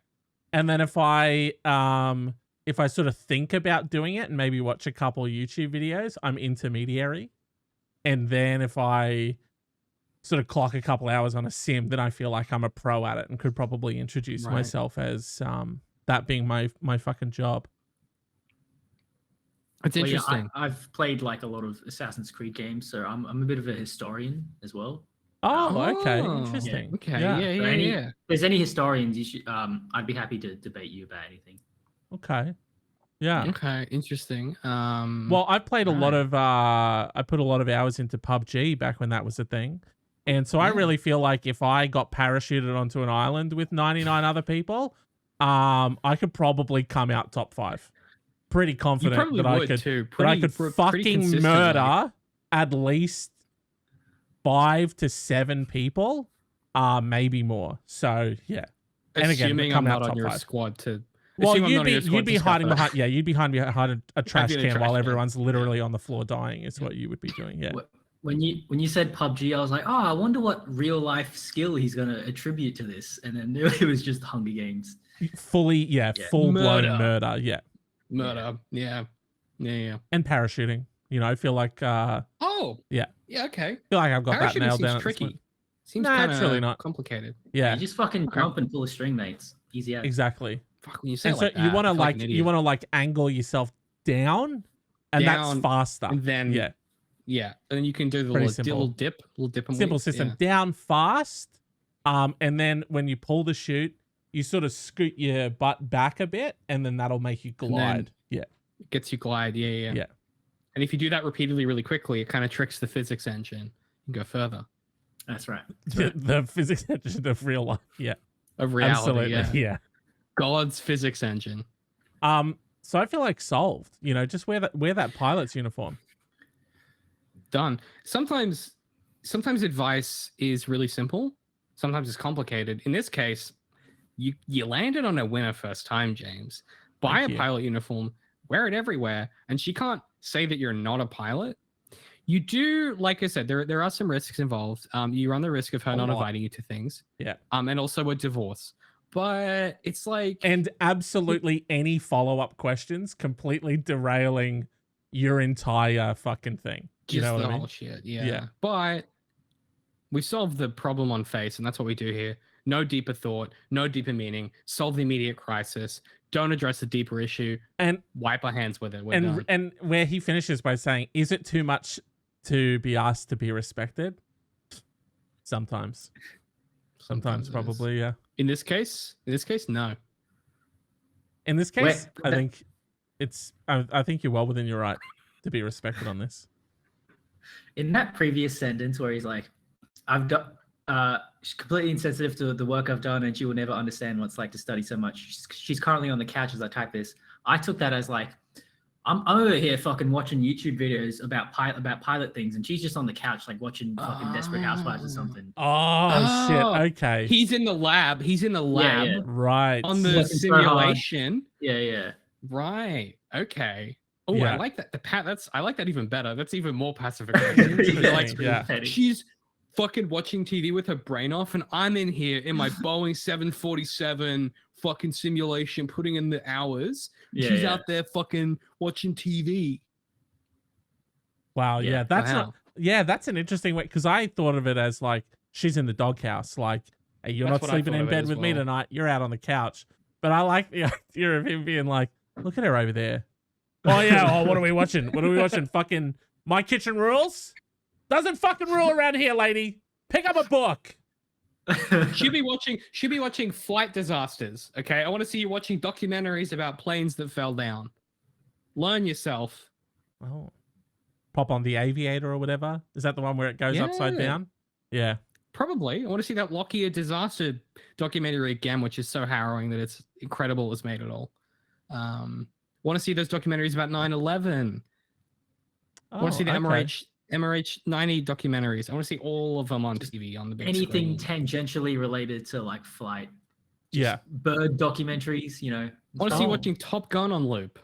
And then if I sort of think about doing it and maybe watch a couple YouTube videos, I'm intermediary. And then if I sort of clock a couple hours on a sim, then I feel like I'm a pro at it and could probably introduce Right. myself as that being my fucking job. It's Well, yeah, interesting. I've played like a lot of Assassin's Creed games, so I'm a bit of a historian as well. Oh, okay. Oh, Interesting. Okay. Yeah. Yeah. So Yeah. any- Yeah. If there's any historians, you should. I'd be happy to debate you about anything. Okay. Yeah. Okay. Interesting. Well, I played a lot of I put a lot of hours into PUBG back when that was a thing. And so I Yeah. really feel like if I got parachuted onto an island with 99 other people, I could probably come out top 5. Pretty you confident probably that I would could too. that I Pretty, could pretty fucking consistently. murder at least 5 to 7 people, maybe more. So yeah. And again, Assuming come I'm out not on top your 5. squad to. Well, assume I'm not on your you'd squad be to stuff hiding that. behind you'd be hiding behind a trash be in a can trash while can. everyone's literally on the floor dying is what you would be doing. Yeah. When you said PUBG, I was like, oh, I wonder what real life skill he's gonna attribute to this, and then it was just Hunger Games. Fully, Yeah. full blown Murder. murder. Yeah. Murder. Yeah. Yeah. And parachuting. You know, I feel like Oh. Yeah. Yeah. Okay. I've got that Parachuting nailed seems down. tricky. Seems Nah, kind it's really of not. complicated. Yeah, You just fucking Okay. jump and pull a string, mates. Easy out. exactly. Fuck, when you say And it so like that, you want to I feel like an you idiot. want to like angle yourself down, and that's Down, faster. and then yeah, Yeah, and then you can do the Pretty little simple. dip and simple weave. system. Yeah. Down fast, and then when you pull the chute, you sort of scoot your butt back a bit, and then that'll make you then- glide. Yeah, It gets you glide. Yeah. Yeah. And if you do that repeatedly, really quickly, it kind of tricks the physics engine and go further That's right. the physics engine of real life. Yeah, of reality. absolutely. Yeah. Yeah. God's physics engine. So I feel like solved. You know, just wear that pilot's uniform. Done. Sometimes advice is really simple. Sometimes it's complicated. In this case, you landed on a winner first time, James. Buy Thank a you. pilot uniform, wear it everywhere, and she can't say that you're not a pilot. You do, like I said, there are some risks involved. You run the risk of her A not lot. inviting you to things. Yeah. And also a divorce. But it's like And absolutely any follow-up questions completely derailing your entire fucking thing. You just know what the I mean? whole shit. Yeah. Yeah. But we solved the problem on face, and that's what we do here. No deeper thought, no deeper meaning. Solve the immediate crisis. Don't address the deeper issue. And Wipe our hands with it. We're done. and where he finishes by saying, "Is it too much to be asked to be respected?" Sometimes Sometimes it is. probably, yeah. In this case, no. In this case, I that- think I think you're well within your right to be respected on this. In that previous sentence where he's like, I've done, she's completely insensitive to the work I've done and she will never understand what it's like to study so much. She's currently on the couch as I type this. I took that as like, I'm over here fucking watching YouTube videos about pilot things and she's just on the couch like watching fucking Desperate Housewives or something. Oh, shit. Oh, Okay. He's in the lab. He's in the lab yeah. Right. on the Working so hard. simulation. Yeah. Right. Okay. Oh, Yeah. I like that. I like that even better. That's even more passive aggressive. Yeah. Like, Yeah. Petty. she's fucking watching TV with her brain off, and I'm in here in my Boeing 747 fucking simulation, putting in the hours. She's out there fucking watching TV. Wow. Yeah. Yeah. That's Wow. not. Yeah, that's an interesting way because I thought of it as like she's in the doghouse. Like, hey, you're That's not what I sleeping thought in of it bed as with me well. tonight. You're out on the couch. But I like the idea of him being like, look at her over there. Oh yeah. Oh, what are we watching? What are we watching? Fucking My Kitchen Rules? Doesn't fucking rule around here, lady. Pick up a book. She'd be watching flight disasters. Okay. I want to see you watching documentaries about planes that fell down. Learn yourself. Oh. Pop on the Aviator or whatever. Is that the one where it goes upside Yeah. down? Yeah. Probably. I want to see that Lockyer disaster documentary again, which is so harrowing that it's incredible it was made at all. Want to see those documentaries about 9/11. I want to see the MRH 90 documentaries. I want to see all of them on TV on the big Anything screen. tangentially related to like flight. Yeah. Bird documentaries, you know. I want to see watching Top Gun on loop.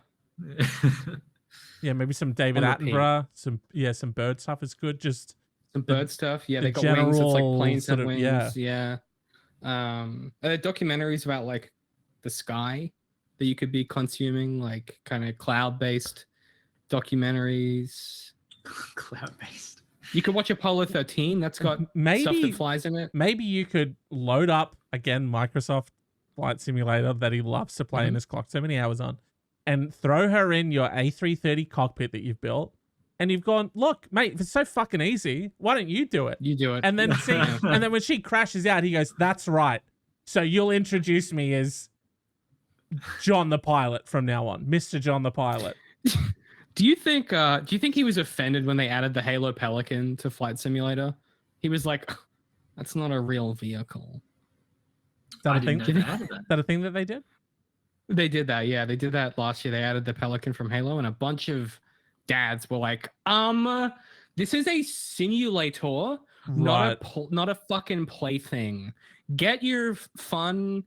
Yeah, maybe some David On repeat. Attenborough. Some bird stuff is good. Just Some bird stuff. Yeah, the they got wings. It's like general planes sort have of- wings. Yeah. Documentaries about like the sky that you could be consuming, like kind of cloud-based documentaries. Cloud-based. You could watch Apollo 13. That's got stuff maybe that flies in it. maybe you could load up again Microsoft Flight Simulator that he loves to play in his clock so many hours on, and throw her in your A330 cockpit that you've built, and you've gone, look, mate, if it's so fucking easy, why don't you do it? You do it. And then see, and then when she crashes out, he goes, "That's right. So you'll introduce me as John the pilot from now on, Mr. John the pilot." Do you think he was offended when they added the Halo Pelican to Flight Simulator? He was like, that's not a real vehicle. Is that I a thing? didn't know they added that. Is that a thing that they did? They did that, yeah. They did that last year. They added the Pelican from Halo, and a bunch of dads were like, this is a simulator, not a fucking plaything. Get your fun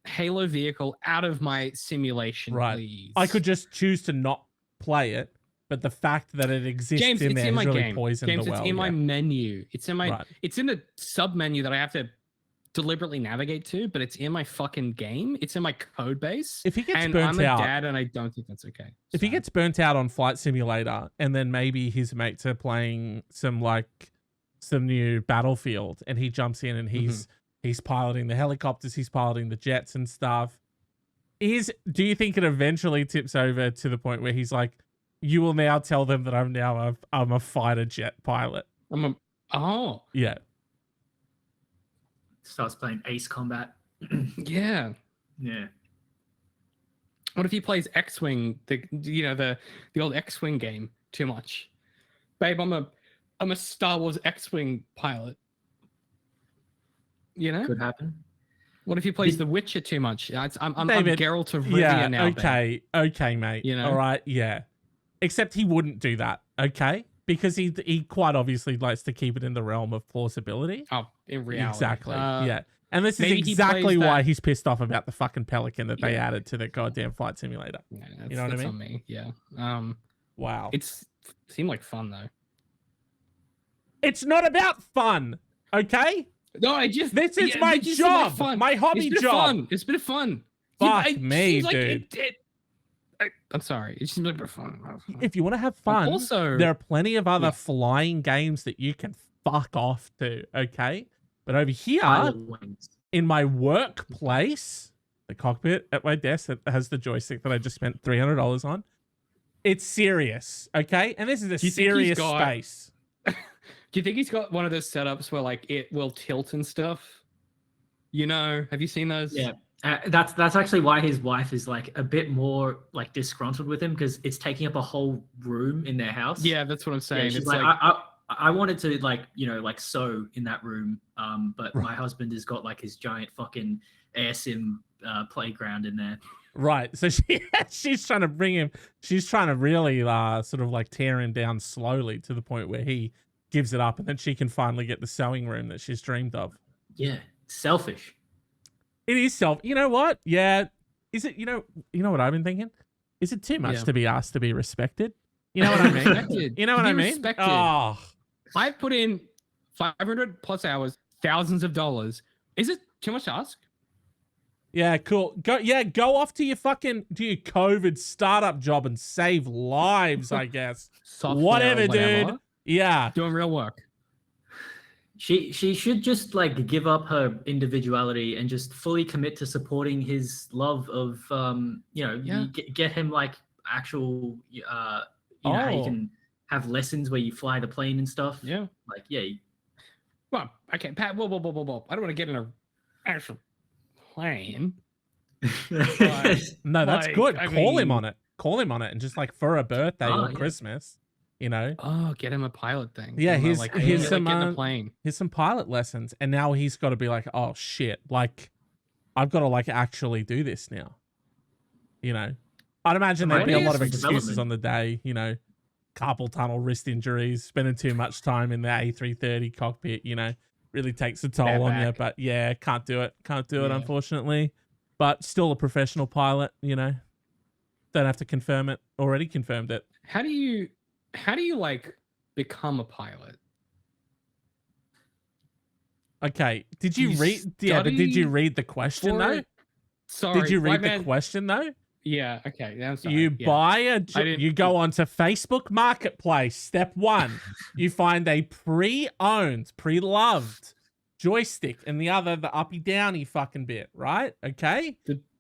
Halo vehicle out of my simulation, please. I could just choose to not play it, but the fact that it exists James, in it's there in my has really game. poisoned James, the well. it's in my menu. It's in my it's in the sub menu that I have to deliberately navigate to, but it's in my fucking game. It's in my code base. If he gets and burnt I'm a out, dad, and I don't think that's okay. If he gets burnt out on Flight Simulator, and then maybe his mates are playing some new Battlefield, and he jumps in and he's piloting the helicopters, he's piloting the jets and stuff. Do you think it eventually tips over to the point where he's like, you will now tell them that I'm a fighter jet pilot? Yeah. Starts playing Ace Combat. Yeah. Yeah. What if he plays X-Wing, the old X-Wing game too much? Babe, I'm a Star Wars X-Wing pilot. You know? Could happen. What if he plays The Witcher too much? I'm David, Geralt of Rivia now. Okay, babe. okay, mate. You know? All right, yeah. Except he wouldn't do that, okay? Because he quite obviously likes to keep it in the realm of plausibility. Oh, in reality. Exactly, yeah. And this is maybe he exactly plays why that- he's pissed off about the fucking Pelican that they added to the goddamn Flight Simulator. Yeah, you know what I mean? On me. Yeah. Wow. It seemed like fun though. It's not about fun, okay? No, This is my job, my hobby job. Fun. It's been fun. Fuck me, dude. I'm sorry. It seems like a fun. If you want to have fun, also, there are plenty of other flying games that you can fuck off to, okay? But over here, in my workplace, the cockpit at my desk that has the joystick that I just spent $300 on, it's serious, okay? And this is a serious space. Do you think he's got one of those setups where like it will tilt and stuff? You know, have you seen those? Yeah. That's actually why his wife is like a bit more like disgruntled with him, because it's taking up a whole room in their house. Yeah, that's what I'm saying. Yeah, she's it's like I wanted to like sew in that room, but my husband has got like his giant fucking air sim playground in there. Right. So she's trying to bring him. She's trying to really sort of like tear him down slowly to the point where he gives it up, and then she can finally get the sewing room that she's dreamed of. Yeah, selfish. It is You know what? Yeah. Is it? You know what I've been thinking? Is it too much to be asked to be respected? You know what I mean? You know what I mean? Respected. Oh, I've put in 500 plus hours, thousands of dollars. Is it too much to ask? Yeah, cool. Go off to your COVID startup job and save lives, I guess. Whatever, dude. Yeah. Doing real work. She should just like give up her individuality and just fully commit to supporting his love of get him like actual how you can have lessons where you fly the plane and stuff. Yeah. Like yeah. Well, okay, Pat. Whoa. I don't want to get in a actual plane. No, that's good. Call him on it. call him on it and just like for a birthday or yeah. Christmas, you know. Oh, get him a pilot thing. Yeah, Get him a, here's like, here's like, some get in the plane. here's some pilot lessons, and now he's got to be like, oh shit, like I've got to like actually do this now. You know, I'd imagine there'd be a lot of excuses on the day. You know, carpal tunnel, wrist injuries, spending too much time in the A330 cockpit. You know, really takes a toll on you. But yeah, can't do it. Can't do it, unfortunately. But still a professional pilot. You know, don't have to confirm it. Already confirmed it. How do you like become a pilot? Okay. Did you read? Yeah, but did you read the question though? Sorry. Did you read the question though? Yeah. Okay. I'm sorry. You buy you go onto Facebook Marketplace. Step 1, you find a pre-owned, pre-loved joystick, and the other the uppy downy fucking bit, right? Okay.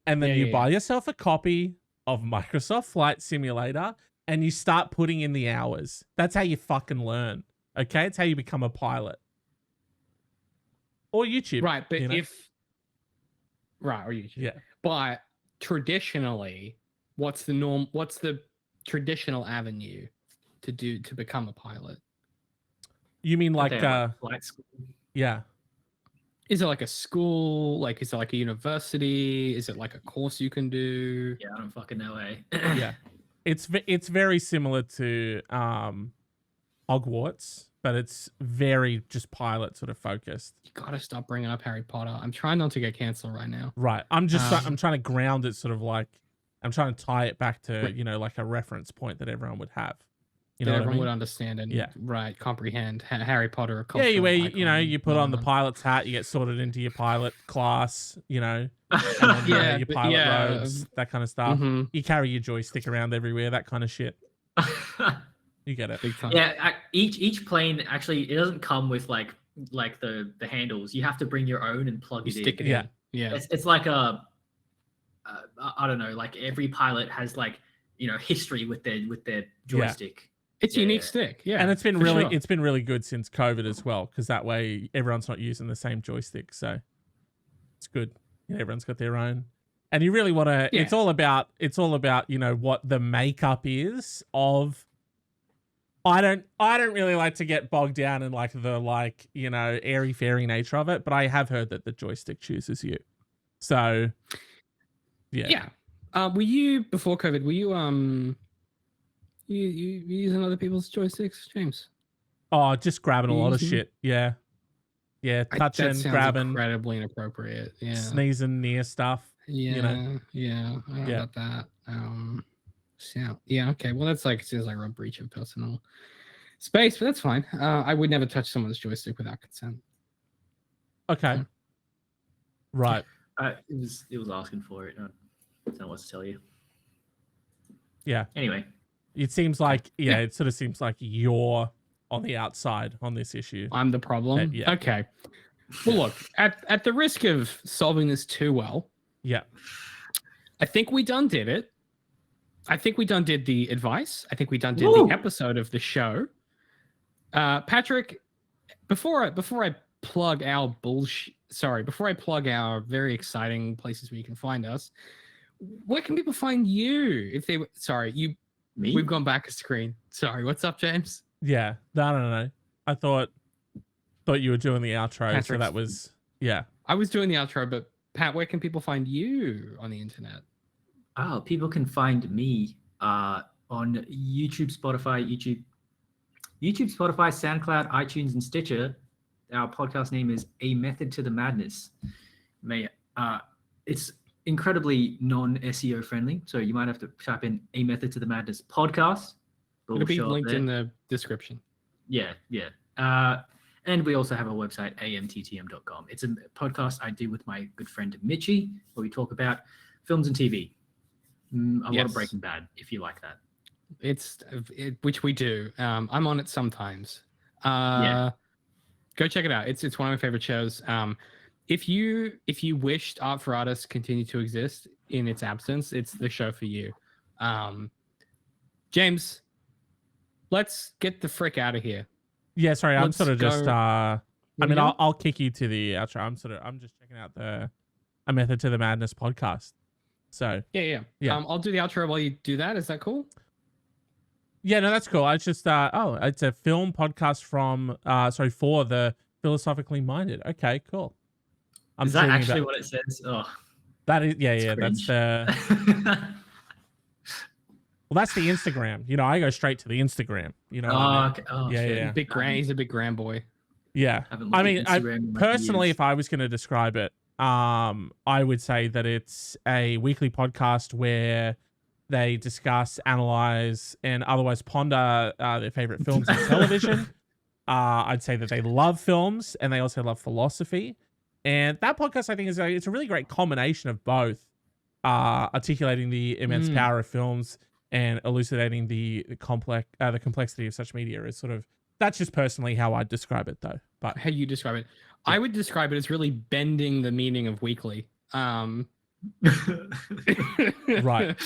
And then you buy yourself a copy of Microsoft Flight Simulator, and you start putting in the hours. That's how you fucking learn. Okay, it's how you become a pilot. Or YouTube. Right, but you know? or YouTube. Yeah. But traditionally, what's the traditional avenue to become a pilot? You mean like flight school? Yeah. Is it like a school? Like, is it like a university? Is it like a course you can do? Yeah, I don't fucking know, eh? Yeah. It's very similar to Hogwarts, but it's very just pilot sort of focused. You gotta stop bringing up Harry Potter. I'm trying not to get canceled right now. Right. I'm just I'm trying to ground it, sort of like I'm trying to tie it back to you know, like a reference point that everyone would have. You know, that everyone what I mean? would understand and Yeah. Right, comprehend Harry Potter. Yeah, where you know, you put on the pilot's hat, you get sorted into your pilot class, you know, and then, your pilot robes, that kind of stuff. You carry your joystick around everywhere, that kind of shit. You get it. Big time. Yeah, each plane actually, it doesn't come with like the handles. You have to bring your own and plug it in. Stick it in. Yeah. It's like I don't know, like every pilot has like, you know, history with their joystick. It's a unique stick, and it's been really good since COVID as well, because that way everyone's not using the same joystick, so it's good. You know, everyone's got their own, and you really want to. It's all about you know what the makeup is of. I don't really like to get bogged down in like the you know airy fairy nature of it, but I have heard that the joystick chooses you. So yeah. Were you before COVID? Were you You using other people's joysticks, James? Oh, just grabbing a lot of shit. Yeah. Touching, that sounds grabbing, incredibly inappropriate. Yeah, sneezing near stuff. Yeah, you know? Yeah. I don't know about that. Yeah. Okay. Well, that's like it seems like a breach of personal space, but that's fine. I would never touch someone's joystick without consent. Okay. Right. It was asking for it. I don't know what to tell you. Yeah. Anyway. It seems like, it sort of seems like you're on the outside on this issue. I'm the problem. Okay. Well, look, at the risk of solving this too well. Yeah. I think we done did it. I think we done did the advice. I think we done did the episode of the show. Patrick, before I plug our bullshit, before I plug our very exciting places where you can find us, where can people find you if they Me? We've gone back a screen. Sorry, what's up, James? Yeah, no. I thought you were doing the outro, so that was I was doing the outro, but Pat, where can people find you on the internet? Oh, people can find me on YouTube, Spotify, SoundCloud, iTunes, and Stitcher. Our podcast name is A Method to the Madness. It's incredibly non-SEO friendly, so you might have to type in A Method to the Madness podcast. It'll be linked in the description. Yeah. And we also have a website, amttm.com. It's a podcast I do with my good friend Mitchie, where we talk about films and TV. A lot of Breaking Bad, if you like that. Which we do. I'm on it sometimes. Go check it out. It's one of my favorite shows. If you wished Art for Artists continue to exist in its absence, it's the show for you. James, let's get the frick out of here. Yeah, sorry, I'm sort of just I'll kick you to the outro. I'm just checking out the A Method to the Madness podcast. So Yeah. Yeah. I'll do the outro while you do that. Is that cool? yeah, no, that's cool. I just it's a film podcast from for the philosophically minded. Okay, cool. I'm Is that dreaming actually about what it says? Oh, that. Is it's yeah. That's cringe. the well, that's the Instagram. You know, I go straight to the Instagram. You know what I mean? Okay. Oh, Yeah, shit. yeah. Big grand. He's a big grand boy. Yeah. Haven't I looked mean, at Instagram in like personally, years. if I was going to describe it, I would say that it's a weekly podcast where they discuss, analyze, and otherwise ponder their favorite films and television. I'd say that they love films and they also love philosophy. And that podcast, I think, it's a really great combination of both, articulating the immense power of films and elucidating the complexity of such media. Is sort of that's just personally how I'd describe it, though. But How you describe it? I would describe it as really bending the meaning of weekly. right,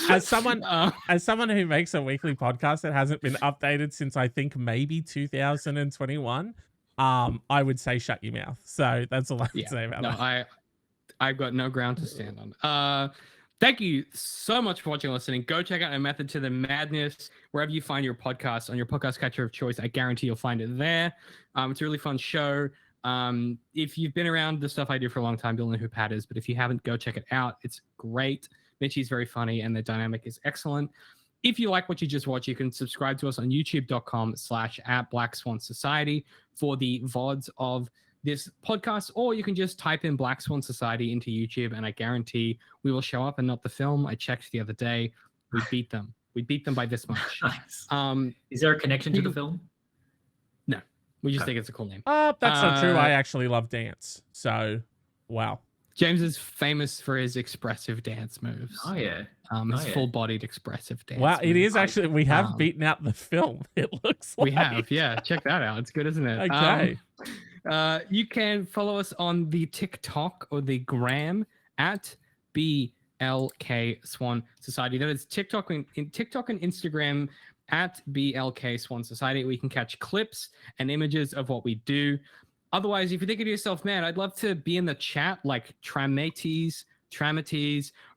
as someone who makes a weekly podcast that hasn't been updated since I think maybe 2021, I would say shut your mouth. So that's all I would say about that. I've got no ground to stand on. Thank you so much for watching and listening. Go check out A Method to the Madness wherever you find your podcast, on your podcast catcher of choice. I guarantee you'll find it there. It's a really fun show. If you've been around the stuff I do for a long time, you'll know who Pat is. But if you haven't, go check it out. It's great. Mitchie's very funny and the dynamic is excellent. If you like what you just watched, you can subscribe to us on youtube.com/@BlackSwanSociety for the VODs of this podcast, or you can just type in Black Swan Society into YouTube and I guarantee we will show up and not the film. I checked the other day. We beat them. We beat them by this much. Nice. Is there a connection to the film? No, we just think it's a cool name. That's not true. I actually love dance. So, wow. James is famous for his expressive dance moves. Oh yeah. His full-bodied expressive dance. Wow, it moves. is actually. We have beaten out the film. It looks like we have. Yeah, check that out. It's good, isn't it? Okay. You can follow us on the TikTok or the Gram at BLK Swan Society. That is TikTok and Instagram at BLK Swan Society. We can catch clips and images of what we do. Otherwise, if you're thinking to yourself, man, I'd love to be in the chat like Tramates,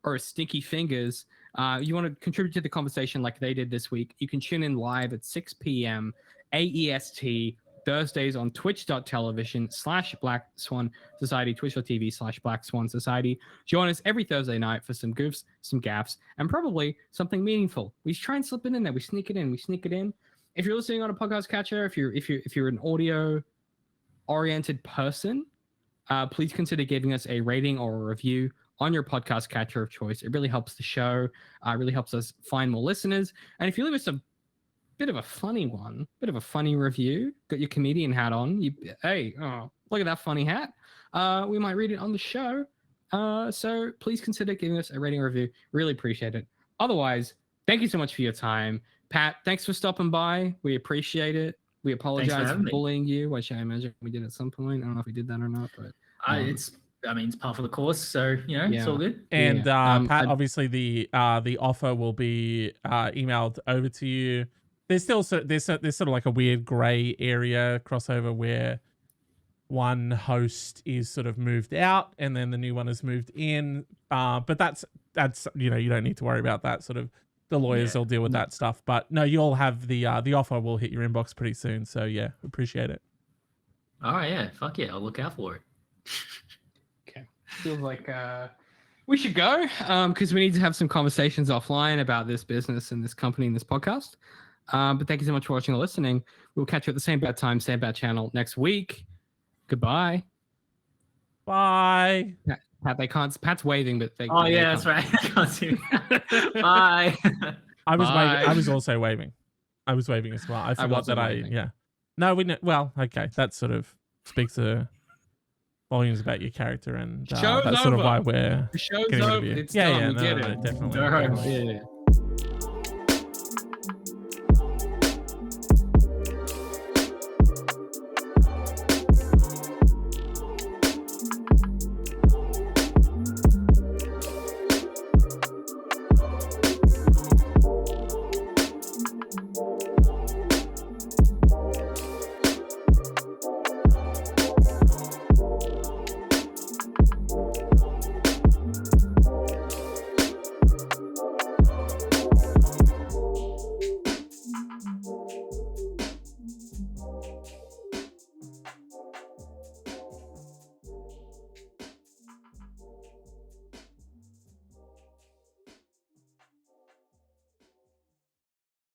or Stinky Fingers. You want to contribute to the conversation like they did this week, you can tune in live at 6 p.m. AEST Thursdays on twitch.tv/Black Swan Society, twitch.tv/Black Swan Society. Join us every Thursday night for some goofs, some gaffs, and probably something meaningful. We try and slip it in there. We sneak it in. If you're listening on a podcast catcher, if you're an audio oriented person, please consider giving us a rating or a review on your podcast catcher of choice. It really helps the show. Really helps us find more listeners. And if you leave us a bit of a funny review, got your comedian hat on, look at that funny hat, we might read it on the show. So please consider giving us a rating or review. Really appreciate it. Otherwise, thank you so much for your time. Pat, thanks for stopping by. We appreciate it. We apologize for bullying you, which I imagine we did at some point. I don't know if we did that or not, but it's part of the course, so it's all good. And Pat, obviously the offer will be emailed over to you. There's still there's sort of like a weird gray area crossover where one host is sort of moved out and then the new one is moved in. But that's you don't need to worry about that. Sort of the lawyers will deal with that stuff. But no, you'll have the offer will hit your inbox pretty soon. So yeah, appreciate it. All right, yeah, fuck yeah, I'll look out for it. Okay, feels like we should go because we need to have some conversations offline about this business and this company and this podcast. But thank you so much for watching or listening. We'll catch you at the same bad time, same bad channel next week. Goodbye. Bye. Pat, they can't. Pat's waving, but they. Oh yeah, that's right. I can't see. Bye. I was waving. I was also waving. I was waving as well. I forgot that waving. No, we know. Well, okay. That sort of speaks to volumes about your character, and that's sort of why we're. The show's over. It's done. We did it. Definitely. Definitely. Yeah.